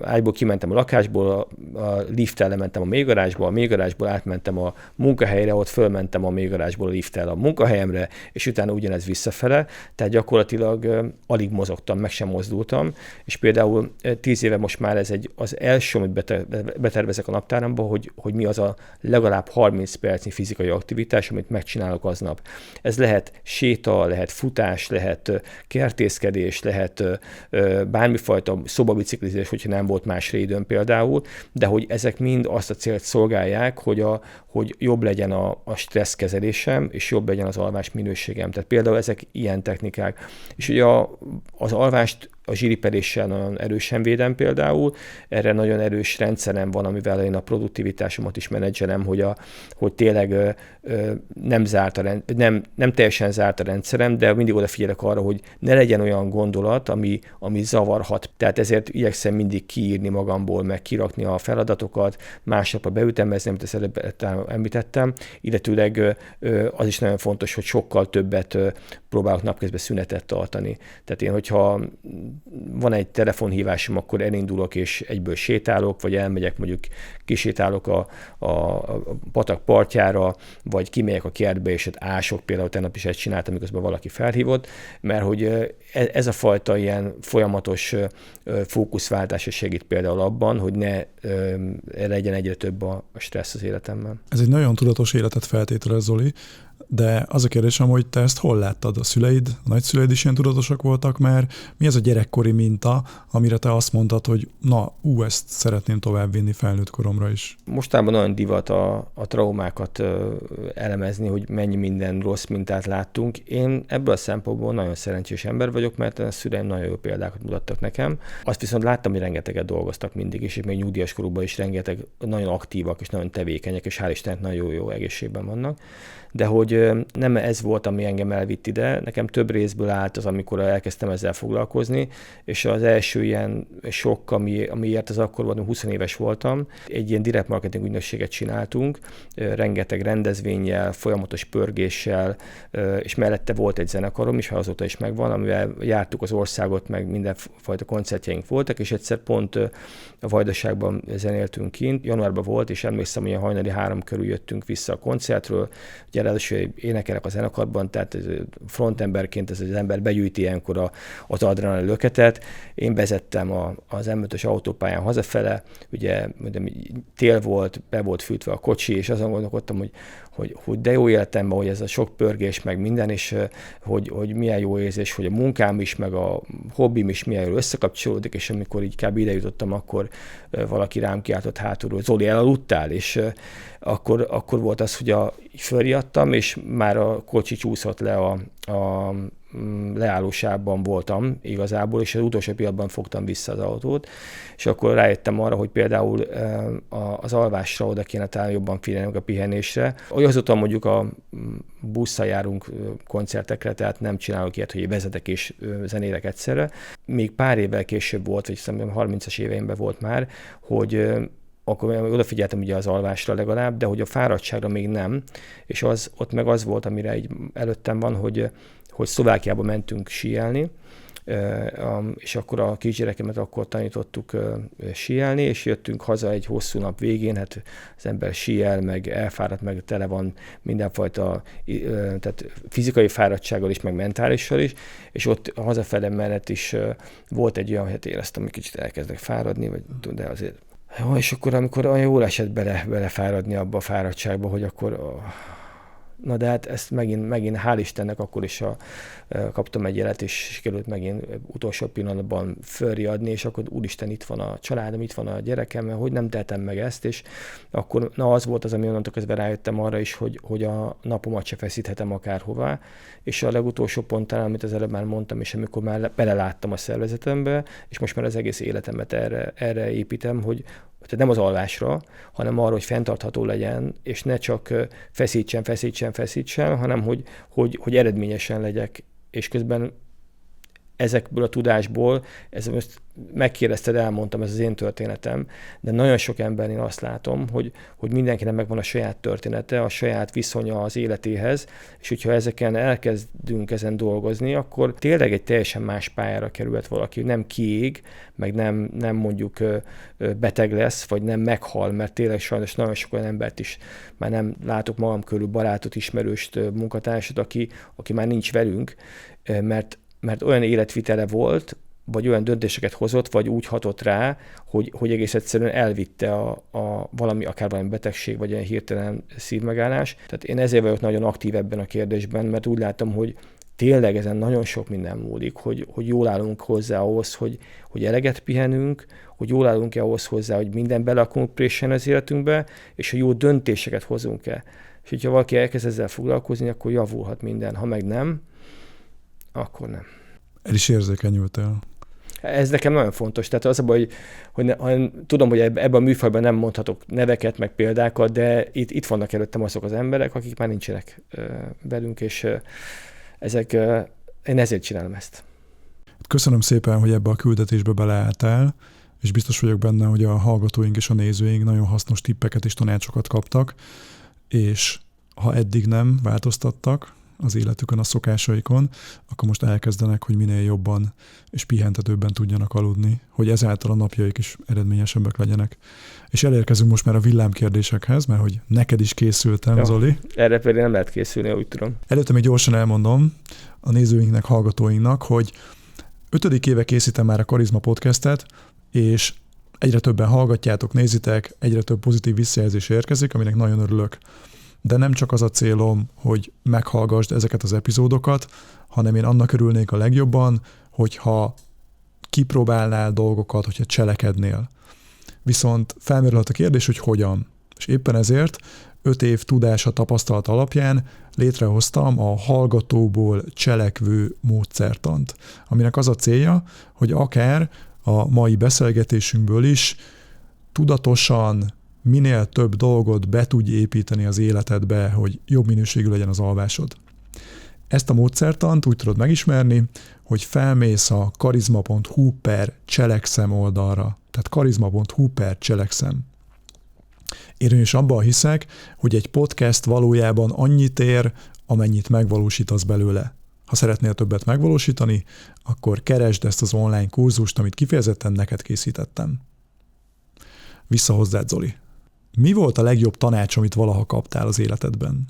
ágyból kimentem a lakásból, a lifttel lementem a mélygarázsba, a mélygarázsból átmentem a munkahelyre, ott fölmentem a mélygarázsból a lifttel a munkahelyemre, és utána ugyanez visszafele, tehát gyakorlatilag alig mozogtam, meg sem mozdultam, és például 10 éve most már ez az első, amit betervezek a naptáramba, hogy mi az a legalább 30 percnyi fizikai aktivitás, amit megcsinálok aznap. Ez lehet séta, lehet futás, lehet kertészkedés, lehet bármifajta szobabiciklizés, hogyha nem volt másra időm például, de hogy ezek mind azt a célt szolgálják, hogy jobb legyen a stresszkezelésem, és jobb legyen az alvás minőségem. Tehát például ezek ilyen technikák. És ugye az alvást a zsíriperéssel nagyon erősen védem például, erre nagyon erős rendszerem van, amivel én a produktivitásomat is menedzselem, hogy tényleg nem teljesen zárt a rendszerem, de mindig odafigyelek arra, hogy ne legyen olyan gondolat, ami zavarhat. Tehát ezért igyekszem mindig kiírni magamból, meg kirakni a feladatokat, másnapra beütemezni, amit az előbb említettem, illetőleg az is nagyon fontos, hogy sokkal többet próbálok napközben szünetet tartani. Tehát én, hogyha van egy telefonhívásom, akkor elindulok és egyből sétálok, vagy elmegyek, mondjuk kisétálok a patak partjára, vagy kimegyek a kertbe, és ások, például tegnap is ezt csináltam, miközben valaki felhívott, mert hogy ez a fajta ilyen folyamatos fókuszváltás segít például abban, hogy ne legyen egyre több a stressz az életemben. Ez egy nagyon tudatos életet feltételez, Zoli, de az a kérdésem, hogy te ezt hol láttad? A szüleid, a nagyszüleid is ilyen tudatosak voltak már? Mi az a gyerekkori minta, amire te azt mondtad, hogy ezt szeretném továbbvinni felnőtt koromra is? Mostában nagyon divat a traumákat elemezni, hogy mennyi minden rossz mintát láttunk. Én ebből a szempontból nagyon szerencsés ember vagyok, mert a szüleim nagyon jó példákat mutattak nekem. Azt viszont láttam, hogy rengeteget dolgoztak mindig, és még nyugdíjas korukban is rengeteg nagyon aktívak és nagyon tevékenyek, és hál' Istennek nagyon jó egészségben vannak. De hogy nem ez volt, ami engem elvitt ide, nekem több részből állt az, amikor elkezdtem ezzel foglalkozni, és az első ilyen sok, amiért az akkor voltam, 20 éves voltam, egy ilyen direct marketing ügynökséget csináltunk, rengeteg rendezvénnyel, folyamatos pörgéssel, és mellette volt egy zenekarom is, ha azóta is megvan, amivel jártuk az országot, meg mindenfajta koncertjeink voltak, és egyszer pont a Vajdaságban zenéltünk kint, januárban volt, és emlékszem, hogy a hajnali 3 körül jöttünk vissza a koncertről, ugye ráadásul énekelek a zenekarban, tehát frontemberként ez az ember begyűjti ilyenkor az adrenalin löketet. Én vezettem az M5-ös autópályán hazafele, ugye tél volt, be volt fűtve a kocsi, és azon gondolkodtam, hogy de jó életemben, hogy ez a sok pörgés, meg minden, és hogy milyen jó érzés, hogy a munkám is, meg a hobbim is milyen jól összekapcsolódik, és amikor így kb. Ide jutottam, akkor valaki rám kiáltott hátulról, Zoli, elaludtál? És akkor volt az, hogy fölriadtam, és már a kocsi csúszott le a leállósában voltam igazából, és az utolsó pillanatban fogtam vissza az autót, és akkor rájöttem arra, hogy például az alvásra oda kéne talán jobban figyelnünk a pihenésre. Azóta mondjuk a busszal járunk koncertekre, tehát nem csinálok ilyet, hogy vezetek és zenélek egyszerre. Még pár évvel később volt, vagy szerintem 30-as éveimben volt már, hogy akkor odafigyeltem ugye az alvásra legalább, de hogy a fáradtságra még nem, és ott meg az volt, amire így előttem van, hogy Szlovákiába mentünk síelni, és akkor a kisgyerekemet akkor tanítottuk síelni, és jöttünk haza egy hosszú nap végén, hát az ember síel, meg elfáradt, meg tele van mindenfajta, tehát fizikai fáradtsággal is, meg mentálissal is, és ott hazafele mellett is volt egy olyan, hát éreztem, hogy kicsit elkezdek fáradni, de azért. Jó, és akkor amikor olyan jól esett belefáradni abba a fáradtságba, hogy akkor Na de hát ezt megint hál' Istennek akkor is kaptam egy jelet, és sikerült megint utolsó pillanatban fölriadni, és akkor úristen, itt van a családom, itt van a gyerekem, mert hogy nem tehetem meg ezt, és akkor az volt az, ami onnantól közben rájöttem arra is, hogy a napomat se feszíthetem akárhová, és a legutolsó pont talán, amit az előbb már mondtam, és amikor már beleláttam a szervezetembe, és most már az egész életemet erre építem, hogy tehát nem az alvásra, hanem arra, hogy fenntartható legyen, és ne csak feszítsen, hanem hogy eredményesen legyek, és közben ezekből a tudásból, most megkérdezted, elmondtam, ez az én történetem, de nagyon sok embernél azt látom, hogy mindenkinek megvan a saját története, a saját viszonya az életéhez, és hogyha ezeken elkezdünk ezen dolgozni, akkor tényleg egy teljesen más pályára kerülhet valaki, nem kiég, meg nem mondjuk beteg lesz, vagy nem meghal, mert tényleg sajnos nagyon sok olyan embert is már nem látok magam körül, barátot, ismerőst, munkatársat, aki már nincs velünk, mert olyan életvitele volt, vagy olyan döntéseket hozott, vagy úgy hatott rá, hogy egész egyszerűen elvitte akár valami betegség, vagy olyan hirtelen szívmegállás. Tehát én ezért vagyok nagyon aktív ebben a kérdésben, mert úgy látom, hogy tényleg ezen nagyon sok minden múlik, hogy jól állunk hozzá ahhoz, hogy eleget pihenünk, hogy jól állunk-e ahhoz hozzá, hogy minden bele akarunk préssen az életünkbe, és hogy jó döntéseket hozunk-e. És hogyha valaki elkezd ezzel foglalkozni, akkor javulhat minden. Ha meg nem, akkor nem. El is érzékenyültél. Ez nekem nagyon fontos. Tehát az a baj, hogy tudom, hogy ebben a műfajban nem mondhatok neveket, meg példákat, de itt vannak előttem azok az emberek, akik már nincsenek velünk, és én ezért csinálom ezt. Köszönöm szépen, hogy ebbe a küldetésbe beleálltál, és biztos vagyok benne, hogy a hallgatóink és a nézőink nagyon hasznos tippeket és tanácsokat kaptak, és ha eddig nem változtattak az életükön, a szokásaikon, akkor most elkezdenek, hogy minél jobban és pihentetőbben tudjanak aludni, hogy ezáltal a napjaik is eredményesebbek legyenek. És elérkezünk most már a villámkérdésekhez, mert hogy neked is készültem, Zoli. Erre pedig nem lehet készülni, úgy tudom. Előtte még gyorsan elmondom a nézőinknek, hallgatóinknak, hogy 5. éve készítem már a Karizma podcastet, és egyre többen hallgatjátok, nézitek, egyre több pozitív visszajelzés érkezik, aminek nagyon örülök. De nem csak az a célom, hogy meghallgassd ezeket az epizódokat, hanem én annak örülnék a legjobban, hogyha kipróbálnál dolgokat, hogyha cselekednél. Viszont felmerülhet a kérdés, hogy hogyan. És éppen ezért 5 év tudása, tapasztalat alapján létrehoztam a hallgatóból cselekvő módszertant, aminek az a célja, hogy akár a mai beszélgetésünkből is tudatosan minél több dolgot be tudj építeni az életedbe, hogy jobb minőségű legyen az alvásod. Ezt a módszertant úgy tudod megismerni, hogy felmész a karizma.hu/cselekszem oldalra. Tehát karizma.hu/cselekszem. Én is abban hiszek, hogy egy podcast valójában annyit ér, amennyit megvalósítasz belőle. Ha szeretnél többet megvalósítani, akkor keresd ezt az online kurzust, amit kifejezetten neked készítettem. Vissza hozzád, Zoli. Mi volt a legjobb tanács, amit valaha kaptál az életedben?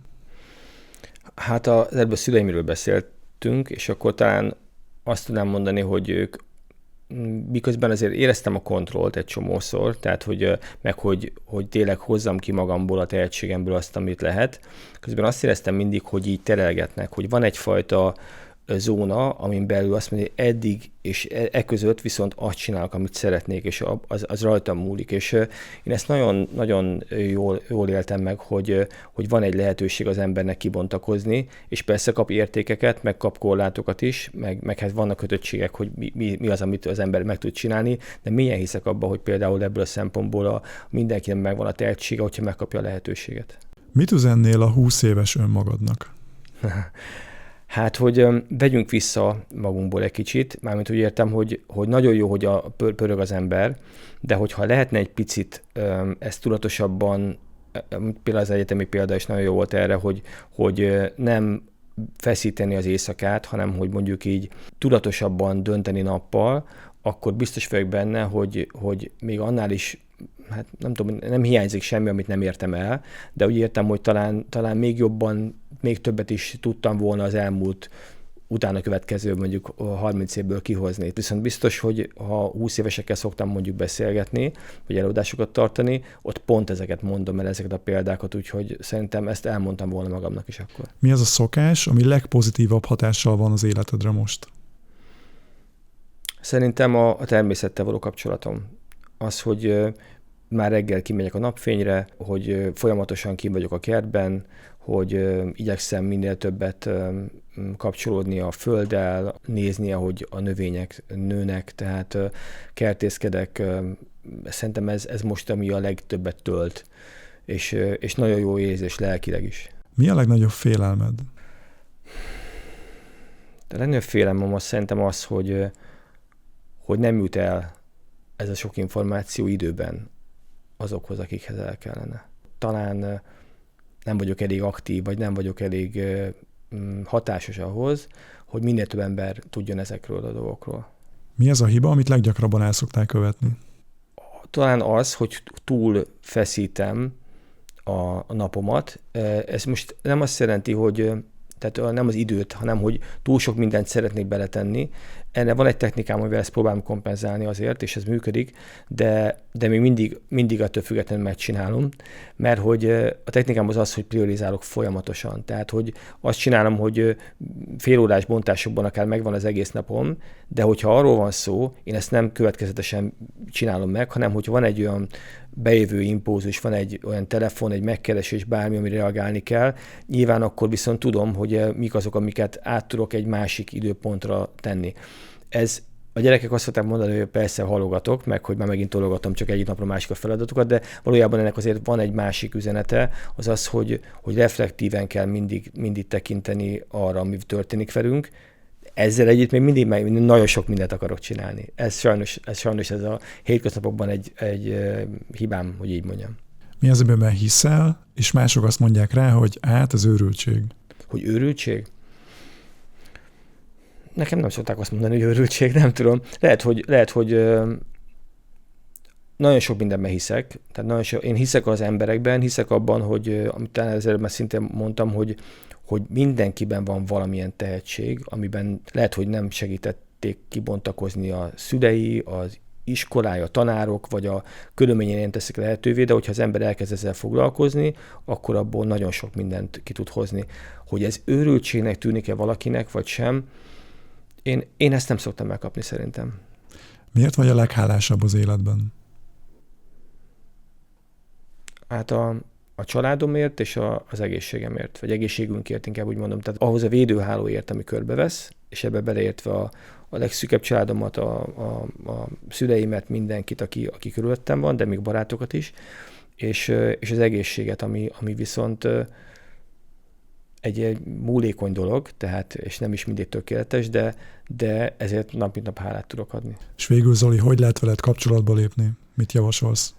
Hát előbb a szüleimről beszéltünk, és akkor talán azt tudnám mondani, hogy ők miközben azért éreztem a kontrollt egy csomószor, tehát hogy tényleg hozzam ki magamból, a tehetségemből azt, amit lehet. Közben azt éreztem mindig, hogy így terelgetnek, hogy van egyfajta zóna, amin belül azt mondja, hogy eddig és között viszont azt csinálok, amit szeretnék, és az rajtam múlik. És én ezt nagyon, nagyon jól éltem meg, hogy van egy lehetőség az embernek kibontakozni, és persze kap értékeket, meg kap korlátokat is, meg hát vannak kötöttségek, hogy mi az, amit az ember meg tud csinálni, de mélyen hiszek abban, hogy például ebből a szempontból mindenkinek megvan a tehetsége, hogyha megkapja a lehetőséget. Mit üzennél a 20 éves önmagadnak? Hát, hogy vegyünk vissza magunkból egy kicsit, mármint úgy értem, hogy nagyon jó, hogy pörög az ember, de hogyha lehetne egy picit ezt tudatosabban, például az egyetemi példa is nagyon jó volt erre, hogy nem feszíteni az éjszakát, hanem hogy mondjuk így tudatosabban dönteni nappal, akkor biztos vagyok benne, hogy még annál is, hát nem tudom, nem hiányzik semmi, amit nem értem el, de úgy értem, hogy talán még jobban, még többet is tudtam volna az elmúlt utána következő mondjuk 30 évből kihozni. Viszont biztos, hogy ha 20 évesekkel szoktam mondjuk beszélgetni, vagy előadásokat tartani, ott pont ezeket mondom el, ezeket a példákat, úgyhogy szerintem ezt elmondtam volna magamnak is akkor. Mi az a szokás, ami legpozitívabb hatással van az életedre most? Szerintem a természettel való kapcsolatom. Az, hogy már reggel kimegyek a napfényre, hogy folyamatosan kim vagyok a kertben, hogy igyekszem minél többet kapcsolódni a földdel, nézni, ahogy a növények nőnek, tehát kertészkedek. Szerintem ez most, ami a legtöbbet tölt, és nagyon jó érzés lelkileg is. Mi a legnagyobb félelmed? A legnagyobb félelmem az szerintem az, hogy nem jut el ez a sok információ időben azokhoz, akikhez el kellene. Talán nem vagyok elég aktív, vagy nem vagyok elég hatásos ahhoz, hogy minél több ember tudjon ezekről a dolgokról. Mi az a hiba, amit leggyakrabban el szoktál követni? Talán az, hogy túl feszítem a napomat. Ez most nem azt jelenti, hogy tehát nem az időt, hanem hogy túl sok mindent szeretnék beletenni. Ennek van egy technikám, amivel ezt próbálom kompenzálni azért, és ez működik, de még mindig attól függetlenül megcsinálom, mert hogy a technikám az, hogy priorizálok folyamatosan. Tehát, hogy azt csinálom, hogy fél órás bontásokban akár megvan az egész napom, de hogyha arról van szó, én ezt nem következetesen csinálom meg, hanem hogyha van egy olyan bejövő impulzus, van egy olyan telefon, egy megkeresés, bármi, amire reagálni kell, nyilván akkor viszont tudom, hogy mik azok, amiket át tudok egy másik időpontra tenni. Ez a gyerekek azt szokták mondani, hogy persze halogatok, meg hogy már megint tologatom csak egyik napra másik a feladatokat, de valójában ennek azért van egy másik üzenete, az, hogy reflektíven kell mindig tekinteni arra, ami történik velünk. Ezzel együtt még mindig nagyon sok mindent akarok csinálni. Ez sajnos ez a hétköznapokban egy hibám, hogy így mondjam. Mi az, amiben hiszel, és mások azt mondják rá, hogy ez őrültség? Hogy őrültség? Nekem nem szokták azt mondani, hogy őrültség, nem tudom. Lehet, hogy nagyon sok mindenben hiszek. Tehát én hiszek az emberekben, hiszek abban, hogy amit talán ezzel már szintén mondtam, hogy mindenkiben van valamilyen tehetség, amiben lehet, hogy nem segítették kibontakozni a szülei, az iskolája, a tanárok, vagy a körülményén teszik lehetővé, de hogyha az ember elkezd ezzel foglalkozni, akkor abból nagyon sok mindent ki tud hozni. Hogy ez őrültségnek tűnik-e valakinek, vagy sem, én ezt nem szoktam megkapni szerintem. Miért vagy a leghálásabb az életben? Hát a családomért és az egészségemért, vagy egészségünkért inkább úgy mondom. Tehát ahhoz a védőhálóért, ami körbevesz, és ebbe beleértve a legszűkebb családomat, a szüleimet, mindenkit, aki körülöttem van, de még barátokat is, és az egészséget, ami viszont egy múlékony dolog, tehát, és nem is mindig tökéletes, de ezért nap mint nap hálát tudok adni. És végül, Zoli, hogy lehet veled kapcsolatba lépni? Mit javasolsz?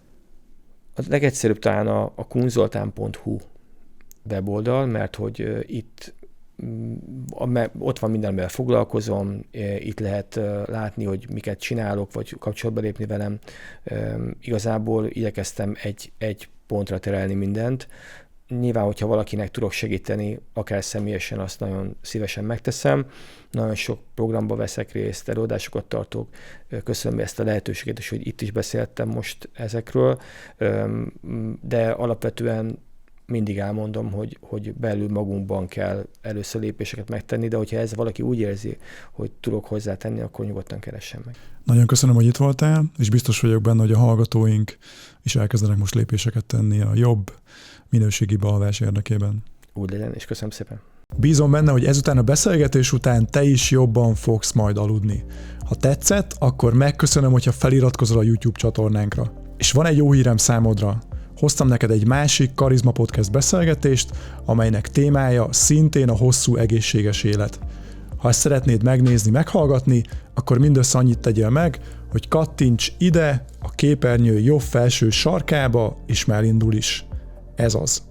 A legegyszerűbb talán a kunzoltán.hu weboldal, mert hogy itt ott van minden, amivel foglalkozom, itt lehet látni, hogy miket csinálok, vagy kapcsolatba lépni velem. Igazából igyekeztem egy pontra terelni mindent. Nyilván, hogyha valakinek tudok segíteni, akár személyesen, azt nagyon szívesen megteszem. Nagyon sok programba veszek részt, előadásokat tartok. Köszönöm ezt a lehetőséget, és hogy itt is beszéltem most ezekről. De alapvetően mindig elmondom, hogy belül magunkban kell először lépéseket megtenni, de hogyha ez valaki úgy érzi, hogy tudok hozzátenni, akkor nyugodtan keressen meg. Nagyon köszönöm, hogy itt voltál, és biztos vagyok benne, hogy a hallgatóink is elkezdenek most lépéseket tenni a jobb minőségi alvás érdekében. Úgy legyen, és köszönöm szépen. Bízom benne, hogy ezután a beszélgetés után te is jobban fogsz majd aludni. Ha tetszett, akkor megköszönöm, hogyha feliratkozol a YouTube csatornánkra. És van egy jó hírem számodra. Hoztam neked egy másik Karizma Podcast beszélgetést, amelynek témája szintén a hosszú egészséges élet. Ha ezt szeretnéd megnézni, meghallgatni, akkor mindössze annyit tegyél meg, hogy kattints ide a képernyő jobb felső sarkába, és már indul is. Ez az.